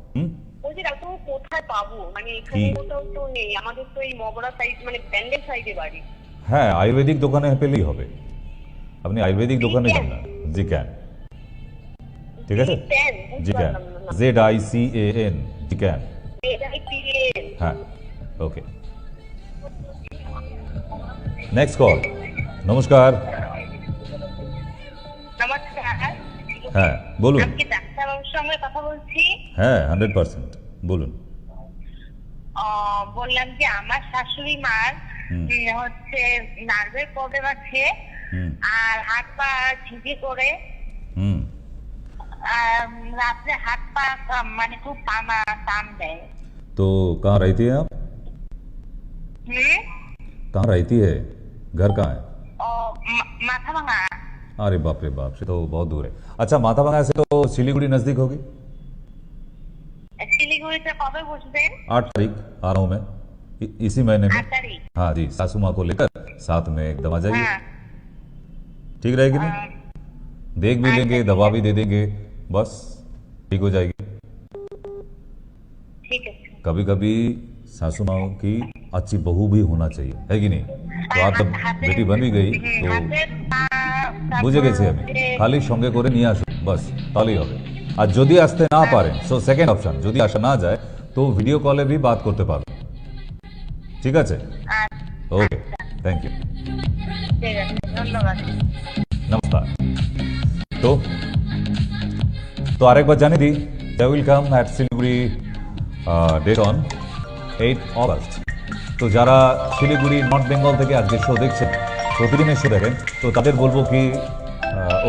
বলছি ডাক্তার কোথায় পাবো? মানে এখানে কোথাও তো নেই, আমাদের তো এই মগরা সাইড মানে ব্যান্ডেল সাইডে বাড়ি। হ্যাঁ, আয়ুর্বেদিক দোকানে পেলেই হবে। আপনি আয়ুর্বেদিক দোকানে যান না, জিক্যান, ঠিক আছে? জিক্যান, ZICAN, জিক্যান। হ্যাঁ, ওকে। Next call. নমস্কার। নমস্কার। হ্যাঁ, বলুন। আমি কি ডাক্তারবাবুর সঙ্গে কথা বলছি? হ্যাঁ, 100%, বলুন। বললাম যে আমার শাশুড়ি মার হুম। হচ্ছে নার্ভের প্রবলেম আছে, হুম। আর হাত পা ঝিঝি করে, হুম। রাত্রে হাত পা মানে খুব টান দেয়। तो कहाँ रहती है आप? হুম। कहाँ रहती है? घर कहाँ है? মাথা ভাঙা। अरे बाप रे बाप, से तो बहुत दूर है। अच्छा, माथाभांगा से तो सिलीगुड़ी नजदीक होगी। শিলিগুড়িতে কবে বসবেন? 8 तारीख आ रहा हूँ मैं, इसी महीने में। 8 তারিখ। हाँ जी, सासू माँ को लेकर साथ में एकदम आ जाइए। হ্যাঁ। ठीक रहेगी ना? देख भी लेंगे, दवा भी दे देंगे, बस ठीक हो जाएगी। ঠিক আছে। कभी कभी सासू माँ की अच्छी बहू भी होना चाहिए, है कि नहीं? तो आप जब बेटी बन भी गई तो বুঝে গেছি আমি, খালি সঙ্গে করে নিয়ে আসুন, বাস তাহলেই হবে। আর যদি আসতে না পারেন, সো সেকেন্ড অপশন, যদি আসা না যায় তো ভিডিও কলে भी बात করতে পারবেন। ঠিক আছে? ওকে, থ্যাংক ইউ, ঠিক আছে, ধন্যবাদ। नमस्कार। तो আরেকবার জানিয়ে দিই, they will come at Siliguri date on 8 August. তো যারা শিলিগুড়ি নর্থ বেঙ্গল থেকে আজকে শো দেখছেন, প্রতিদিনের শো দেখেন, তো তাদের বলবো কি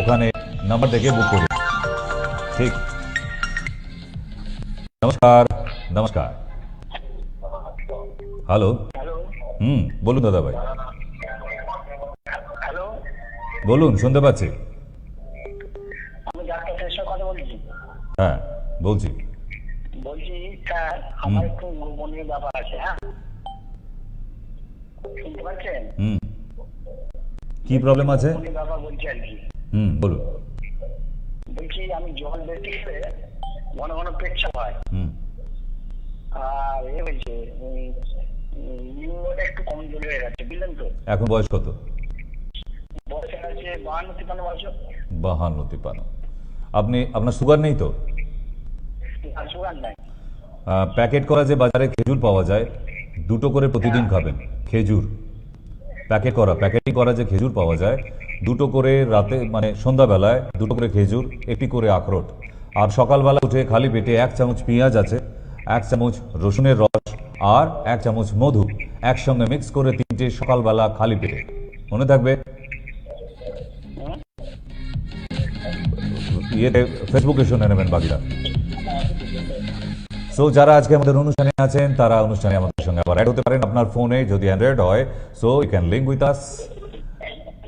ওখানে নাম্বার দেখে বুক করুন। ঠিক। নমস্কার। নমস্কার। হ্যালো। বলুন দাদা ভাই, হ্যালো, বলুন, শুনতে পাচ্ছি। আমি ডাক্তার শেষের কথা বলছি। হ্যাঁ, বলছি। বলছি স্যার, আমার একটু মনের ব্যাপার আছে। হ্যাঁ, শুনতে পাচ্ছেন? কি প্রবলেম আছে? মনের ব্যাপার বলছি আর কি। বলুন। বলছি আমি জল বেশি খেলে ঘন ঘন পেচ্ছাপ হয়, আর হয়েছে লিঙ্গটা একটু কমজোরি হয়ে গেছে, বুঝলেন তো? এখন বয়স কত? বয়স আছে 52-53 বছর। 52-53। আপনি, আপনার সুগার নেই তো? আর সুগার নাই। প্যাকেট করা যে বাজারে খেজুর পাওয়া যায়, দুটো করে প্রতিদিন খাবেন। খেজুর প্যাকেটিং করা যে খেজুর পাওয়া যায়, দুটো করে রাতে মানে সন্ধ্যাবেলায় দুটো করে খেজুর, একটি করে আখরোট, আর সকালবেলা উঠে খালি পেটে 1 চামচ পেঁয়াজ আছে, 1 চামচ রসুনের রস আর 1 চামচ মধু একসঙ্গে মিক্স করে 3টে সকালবেলা খালি পেটে। মনে থাকবে? ইয়েতে ফেসবুকে শুনে নেবেন বাকিটা। সো যারা আজকে আমাদের অনুষ্ঠানে আছেন তারা অনুষ্ঠানে আমাদের সঙ্গে আবার অ্যাড হতে পারেন আপনার ফোনে, যদি অ্যান্ড্রয়েড হয়। So you can link with us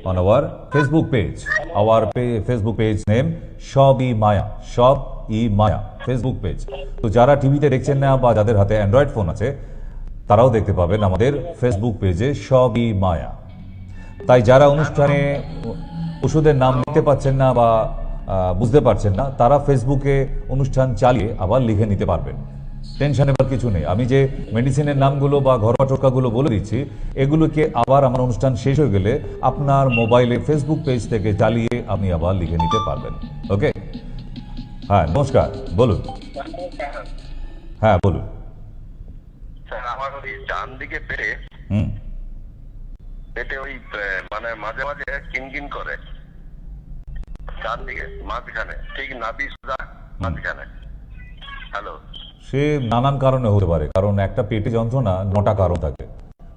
on our Facebook page. Our Facebook page name সবই মায়া, সবই মায়া ফেসবুক পেজ। তো যারা টিভিতে দেখছেন না বা যাদের হাতে অ্যান্ড্রয়েড ফোন আছে, তারাও দেখতে পাবেন আমাদের ফেসবুক পেজে সবই মায়া। তাই যারা অনুষ্ঠানে ওষুধের নাম লিখতে পারছেন না বা বুঝতে পারছেন না, তারা ফেসবুকে অনুষ্ঠান চালিয়ে আবার লিখে নিতে পারবেন। টেনশন এবার কিছু নেই। আমি যে মেডিসিনের নামগুলো বা ঘরোয়া টোটকাগুলো বলে দিচ্ছি, এগুলোকে আবার আমার অনুষ্ঠান শেষ হয়ে গেলে আপনার মোবাইলে ফেসবুক পেজ থেকে চালিয়ে আপনি আবার লিখে নিতে পারবেন। ওকে? হ্যাঁ, নমস্কার, বলুন। হ্যাঁ, বলুন। স্যার, আমার ওই ডান দিকে পেটে ওই মানে মাঝে মাঝে কিনকিন করে, ডান দিকে মাঝখানে, ঠিক নাভি সুদা মাঝখানে। হ্যালো। সে নানান কারণে হতে পারে, কারণ একটা পেটে যন্ত্রণা 9টা কারণ থাকে।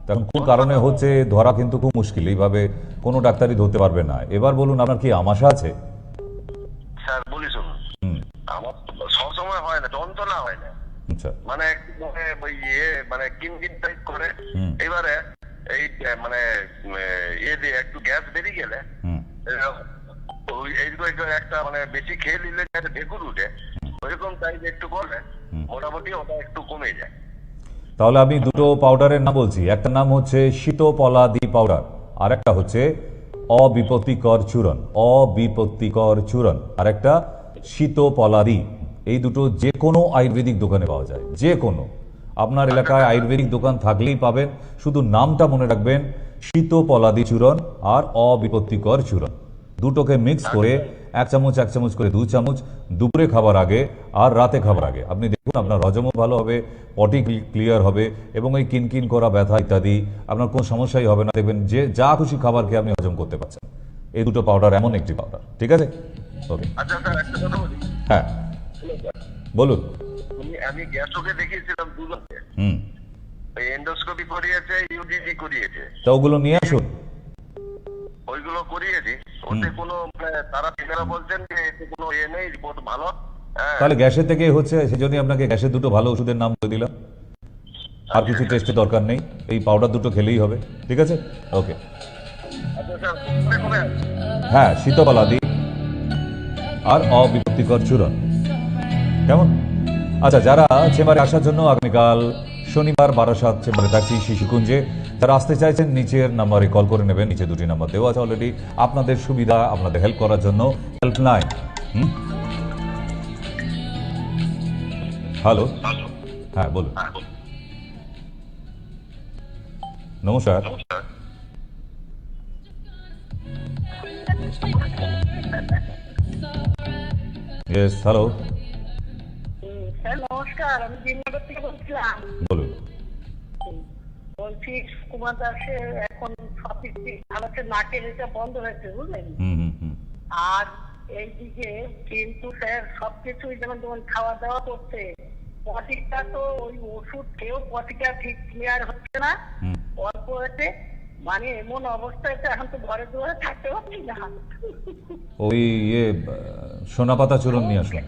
তখন কোন কারণে হচ্ছে ধরা কিন্তু খুব মুশকিল, এইভাবে কোনো ডাক্তারই ধরতে পারবে না। এবার বলুন, আপনার কি আমাশা আছে? স্যার বলি শুনুন, আমার সবসময় হয় না, যন্ত্রণা হয় না, আচ্ছা, মানে ওই মানে কিনকিন টাইপ করে। এবারে এই মানে ইয়ে দিয়ে একটু গ্যাস বেরিয়ে গেলে একটা মানে বেশি খেয়ে নিলে ঢেকুর উঠে, ওইরকম টাইপ একটু করলে মোটামুটি ওটা একটু কমে যায়। তাহলে আমি দুটো পাউডারের নাম বলছি। একটা নাম হচ্ছে শীতপলাদি পাউডার, আর একটা হচ্ছে অবিপত্তিকর চূর্ণ। অবিপত্তিকর চূর্ণ আর একটা শীতপলাদি, এই দুটো যে কোনো আয়ুর্বেদিক দোকানে পাওয়া যায়। যে কোনো আপনার এলাকায় আয়ুর্বেদিক দোকান থাকলেই পাবেন। শুধু নামটা মনে রাখবেন, শীতপলাদি চূর্ণ আর অবিপত্তিকর চূর্ণ। দুটোকে মিক্স করে এক চামচ করে 2 চামচ দুপুরে খাবার আগে আর রাতে খাবার আগে আপনি দেখুন, আপনার হজমও ভালো হবে, পটি ক্লিয়ার হবে এবং এই কিনকিন করা ব্যথা ইত্যাদি আপনার কোনো সমস্যাই হবে না। দেখবেন যে যা খুশি খাবার খেয়ে আপনি হজম করতে পারছেন। এই দুটো পাউডার এমন একটি পাউডার, ঠিক আছে? ওকে, আচ্ছা স্যার, একটা কথা বলি। হ্যাঁ বলুন। আমি গ্যাস্ট্রোকে দেখিয়েছিলাম দুজনকে, এন্ডোস্কোপি করিয়েছে, ইউডিজি করিয়েছে। তা ওগুলো নিয়ে আসুন। ওইগুলো করিয়েছি, ওতে কোনো তারা ঠিকানা বলছেন যে এতে কোনো নেই, রিপোর্ট ভালো। হ্যাঁ, তাহলে গ্যাসের থেকে হচ্ছে, সেজন্যই আপনাকে গ্যাসের দুটো ভালো ওষুধের নাম বলে দিলাম। আর কিছু টেস্টের দরকার নেই, এই পাউডার দুটো খেলেই হবে, ঠিক আছে? ওকে, আচ্ছা স্যার, কবে? হ্যাঁ শীতকালাদি আর অবিরক্তিকর চূর্ণ, কেমন? আচ্ছা, যারা চেম্বারে আসার জন্য আগামীকাল শনিবার বারাসাত চেম্বারে থাকছি শিশুকুঞ্জে, যারা আসতে চাইছেন নিচের নাম্বারে কল করে নেবেন। নিচে 2টি নাম্বার দেওয়া আছে অলরেডি, আপনাদের সুবিধা, আপনাদের হেল্প করার জন্য হেল্পলাইন। হ্যালো, হ্যাঁ বলুন। নমস্কার। ইয়েস, হ্যালো, স্যার নমস্কার, আমি দিননগর থেকে বলছিলাম। বলুন। বলছি কুমার দাসের এখন সবকিছু ভালো, নাকের এটা বন্ধ হয়েছে বুঝলেন, আর এইদিকে কিন্তু স্যার সবকিছুই যেমন যেমন খাওয়া দাওয়া করছে, পটিটা তো ওই ওষুধ খেয়েও পটিটা ঠিক ক্লিয়ার হচ্ছে না, অল্প হয়েছে, মানে এমন অবস্থায় এখন তো ঘরে দুয়ারে থাকতে পারছি না। ওই সোনা পাতা চূর্ণ নিয়ে আসুন।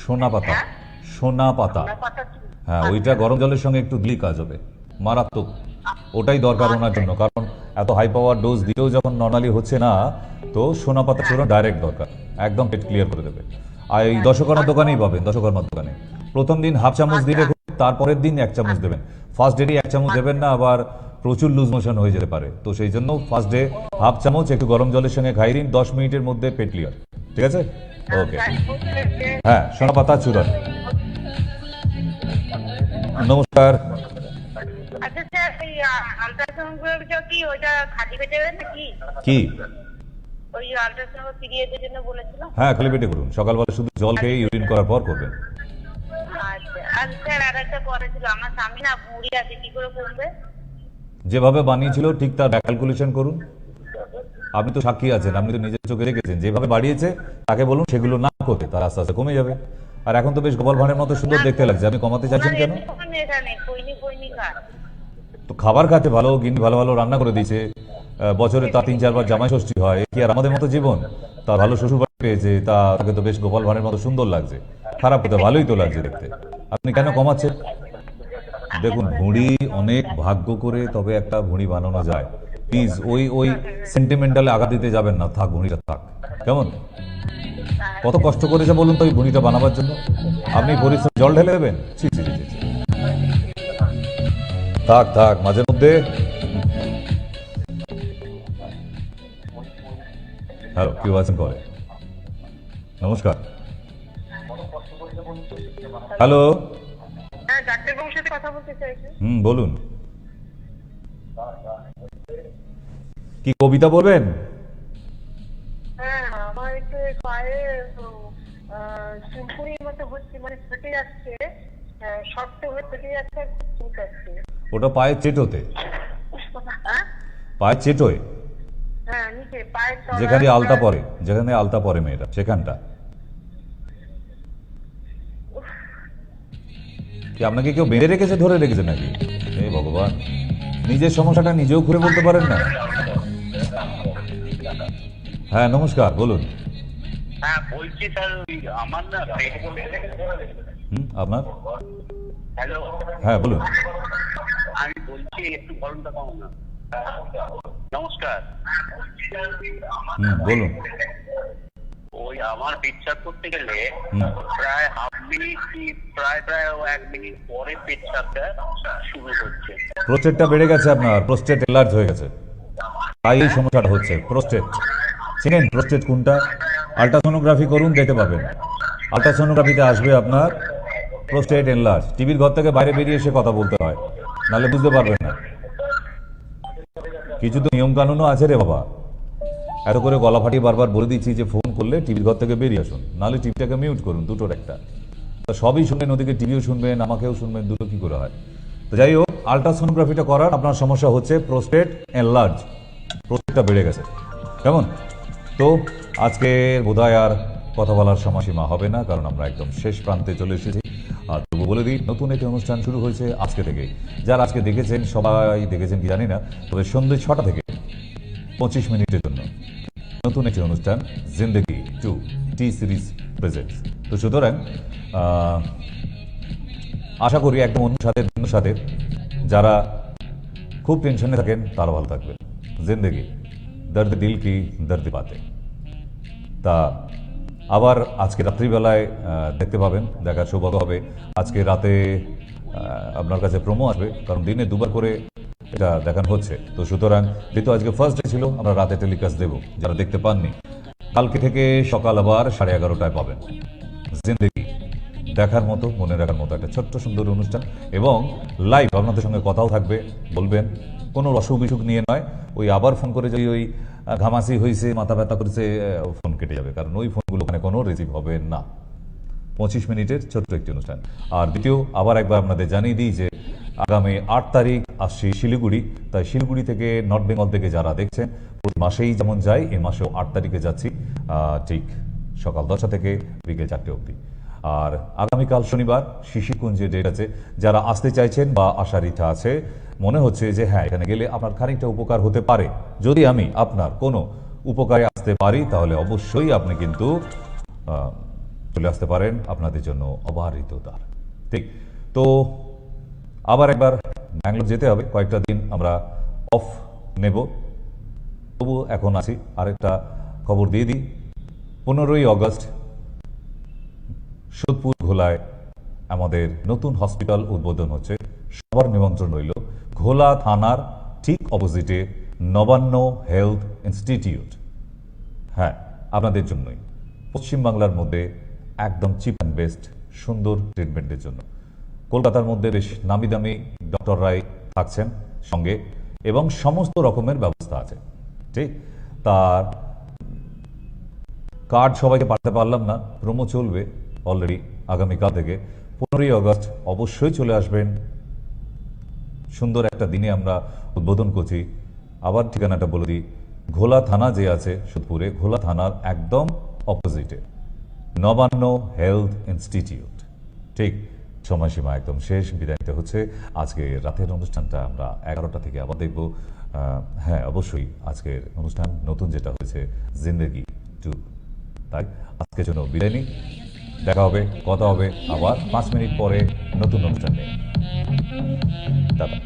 সোনা পাতা, সোনা পাতা, হ্যাঁ ওইটা গরম জলের সঙ্গে একটু দিলেই কাজ হবে, মারাত্মক। ওটাই দরকার ওনার জন্য, কারণ এত হাই পাওয়ার ডোজ দিতেও যখন নর্মালি হচ্ছে না, তো সোনা পাতা চূর্ণ ডাইরেক্ট দরকার, একদম পেট ক্লিয়ার করে দেবে। আর এই দশকর্মার দোকানেই পাবেন, দশকর্মার দোকানে প্রথম দিন হাফ চামচ দিয়ে রেখে তারপরের দিন 1 চামচ দেবেন। ফার্স্ট ডে 1 চামচ দেবেন না, আবার প্রচুর লুজ মোশন হয়ে যেতে পারে, তো সেই জন্য ফার্স্ট ডে হাফ চামচ একটু গরম জলের সঙ্গে খাইয়ে দিন, 10 মিনিটের মধ্যে পেট ক্লিয়ার, ঠিক আছে? ওকে, হ্যাঁ সোনা পাতা চূর্ণ। নমস্কার। আচ্ছা স্যার, ওই আলট্রাসাউন্ড কি ওইটা খালি পেটে নাকি? কি? ওই আলট্রাসাউন্ড পিরিয়ডের জন্য বলেছিলাম। হ্যাঁ খালি পেটে করুন, সকালবেলা শুধু জল খেয়ে ইউরিন করার পর করবেন। আচ্ছা, আর স্যার আর একটা করেছিল, আমার স্বামী না ভুঁড়ি আছে, কি করে করবে? যেভাবে বানিয়েছিল ঠিক তার ক্যালকুলেশন করুন। আপনি তো সাক্ষী আছেন, আপনি তো নিজের চোখে দেখেছেন, যেভাবে বাড়িয়েছে তাকে বলুন সেগুলো না করতে, তার আস্তে আস্তে কমে যাবে। আর এখন তো বেশ গোপাল ভাঁড়ের মতো সুন্দর দেখতে লাগছে, আপনি কমাতে চাচ্ছেন কেন? তো খাবার খাতে ভালো, গিন্নি ভালো ভালো রান্না করে দিয়েছে, বছরে তার 3-4 বার জামাই ষষ্ঠী হয়, কি আর আমাদের মতো জীবন? তার ভালো শ্বশুরবাড়ি পেয়েছে, তাকে তো বেশ গোপাল ভাঁড়ের মতো সুন্দর লাগছে, খারাপ হতে ভালোই তো লাগছে দেখতে। আপনি কেন কমাচ্ছেন? দেখুন, ভুঁড়ি অনেক ভাগ্য করে তবে একটা ভুঁড়ি বানানো যায়। প্লিজ ওই সেন্টিমেন্টালে আঘাত দিতে যাবেন না, থাক ভুঁড়িটা থাক, কেমন? কত কষ্ট করেছে বলুন তো এই ভুঁড়িটা বানাবার জন্য, আপনি পরিশ্রম জল ঢেলে দেবেন? ছি ছি ছি ছি। থাক থাক, মাঝে মধ্যে। হ্যালো, কেউ আছেন কলে? নমস্কার। হ্যালো, হ্যাঁ ডাক্তারবাবুর সাথে কথা বলতে চাইছি। বলুন। কি কবিতা বলবেন? হ্যাঁ, আমার একটু পায়ে চুলকুনির মতো হচ্ছে, মানে ফেটে যাচ্ছে, শক্ত হয়ে ফেটে যাচ্ছে, ঠিক আছে। ওটা পায়ের চেটোতে, পায়ের চেটোয়, হ্যাঁ নিচে পায়ের তলায়, যেখানে আলতা পরে, যেখানে আলতা পরে মেয়েরা, সেখানটা। কি আপনাকে কেউ বেঁধে রেখেছে, ধরে রেখেছে নাকি? হে ভগবান, নিজের সমস্যাটা নিজেও ঘুরে বলতে পারেন না। হ্যাঁ নমস্কার, বলুন। হ্যাঁ বলছি স্যার, আমার না আপনার? হ্যালো, হ্যাঁ বলুন। আমি বলছি একটু গরমটা কম না। নমস্কার। বলুন। ওই আমার পেচ্ছাপ করতে গেলে প্রায় হাফ মিনিট, প্রায় 1 মিনিট পরে পেচ্ছাপটা শুরু হচ্ছে। প্রোস্টেটটা বেড়ে গেছে আপনার, প্রোস্টেট এনলার্জ হয়ে গেছে, তাই এই সমস্যাটা হচ্ছে। প্রোস্টেট চিনেন? প্রোস্টেট কোনটা? আল্ট্রাসোনোগ্রাফি করুন, দেখতে পাবেন। আল্ট্রাসোনোগ্রাফিতে আসবে আপনার প্রোস্টেট এনলার্জ। টিভির ঘর থেকে বাইরে বেরিয়ে এসে কথা বলতে হয়, নাহলে বুঝতে পারবেন না। কিছু তো নিয়ম কানুনও আছে রে বাবা, এত করে গলা ফাটিয়ে বারবার বলে দিচ্ছি যে ফোন করলে টিভির ঘর থেকে বেরিয়ে আসুন, নাহলে টিভিটাকে মিউট করুন, দুটোর একটা। তা সবই শুনবেন, ওদিকে টিভিও শুনবেন, আমাকেও শুনবেন, দুটো কি করে হয়? তো যাই হোক, আলট্রাসোনোগ্রাফিটা করার আপনার সমস্যা হচ্ছে প্রোস্টেট এনলার্জ, প্রোস্টেটটা বেড়ে গেছে, কেমন? তো আজকে বোধহয় আর কথা বলার সময়সীমা হবে না, কারণ আমরা একদম শেষ প্রান্তে চলে এসেছি। আর তবু বলে দিই, নতুন একটি অনুষ্ঠান শুরু হয়েছে আজকে থেকে। যারা আজকে দেখেছেন, সবাই দেখেছেন কি জানি না, তবে সন্ধ্যে 6টা থেকে 25 মিনিটের জন্য নতুন একটি অনুষ্ঠান জিন্দেগি 2 টি সিরিজ প্রেজেন্টস। তো সুতরাং আশা করি একদম অন্য সাথে যারা খুব টেনশনে থাকেন তারা ভালো থাকবেন। জিন্দেগি দর্দ দিল কি দর্দ বাতে। তা আবার আজকে রাত্রিবেলায় দেখতে পাবেন, দেখার সৌভাগ্য হবে। আজকে রাতে আপনার কাছে প্রোমো আসবে, কারণ দিনে দুবার করে এটা দেখানো হচ্ছে। তো সুতরাং যেহেতু আজকে ফার্স্ট ডে ছিল, আমরা রাতে টেলিকাস্ট দেবো। যারা দেখতে পাননি, কালকে থেকে সকাল আবার 11:30টায় পাবেন। জিন্দেগি দেখার মতো, মনে রাখার মতো একটা ছোট্ট সুন্দর অনুষ্ঠান, এবং লাইভ আপনাদের সঙ্গে কথাও থাকবে, বলবেন, কোনো অসুখ বিসুখ নিয়ে নয়। ওই আবার ফোন করে যদি ওই ঘামাসি হয়েছে, মাথা ব্যথা করেছে, ফোন কেটে যাবে, কারণ ওই ফোনগুলো ওখানে কোনো রিসিভ হবে না। 25 মিনিটের ছোট্ট একটি অনুষ্ঠান। আর দ্বিতীয়, আবার একবার আপনাদের জানিয়ে দিই যে আগামী 8 তারিখ আসছি শিলিগুড়ি। তাই শিলিগুড়ি থেকে নর্থ বেঙ্গল থেকে যারা দেখছেন, প্রতি মাসেই যেমন যাই, এই মাসেও 8 তারিখে যাচ্ছি, ঠিক সকাল 10টা থেকে বিকেল 4টে অবধি। আর আগামীকাল শনিবার শিশিরকুঞ্জে ডেট আছে। যারা আসতে চাইছেন বা আসার ইচ্ছা আছে, মনে হচ্ছে যে হ্যাঁ, এখানে গেলে আপনার খানিকটা উপকার হতে পারে, যদি আমি আপনার কোনো উপকারে আসতে পারি, তাহলে অবশ্যই আপনি কিন্তু চলে আসতে পারেন। আপনাদের জন্য অবারিত দ্বার। ঠিক, তো আবার একবার ব্যাঙ্গালোর যেতে হবে, কয়েকটা দিন আমরা অফ নেব, তবু এখন আছি। আরেকটা খবর দিয়ে দিই, 15ই অগস্ট সোদপুর ঘোলায় আমাদের নতুন হসপিটাল উদ্বোধন হচ্ছে। সবার নিমন্ত্রণ রইল। ঘোলা থানার ঠিক অপোজিটে নবান্ন হেলথ ইনস্টিটিউট। হ্যাঁ, আপনাদের জন্যই, পশ্চিমবাংলার মধ্যে একদম চিপ অ্যান্ড বেস্ট সুন্দর ট্রিটমেন্টের জন্য। কলকাতার মধ্যে বেশ নামি দামি ডক্টররাই থাকছেন সঙ্গে, এবং সমস্ত রকমের ব্যবস্থা আছে। ঠিক, তার কার্ড সবাইকে পাঠাতে পারলাম না, প্রোমো চলবে অলরেডি আগামীকাল থেকে। 15ই অগস্ট অবশ্যই চলে আসবেন। সুন্দর একটা দিনে আমরা উদ্বোধন করছি। আবার ঠিকানাটা বলে দিই, ঘোলা থানা যে আছে সোদপুরে, ঘোলা থানার একদম অপোজিটে নবান্ন হেলথ ইনস্টিটিউট। ঠিক, সময়সীমা একদম শেষ, বিদায় নিতে হচ্ছে। আজকে রাতের অনুষ্ঠানটা আমরা 11টা থেকে আবার দেখব। হ্যাঁ, অবশ্যই আজকের অনুষ্ঠান নতুন যেটা হয়েছে জিন্দেগি 2। তাই আজকের জন্য বিদায় নিই, দেখা হবে, কথা হবে আবার 5 মিনিট পরে নতুন অনুষ্ঠান নিয়ে। দাদা।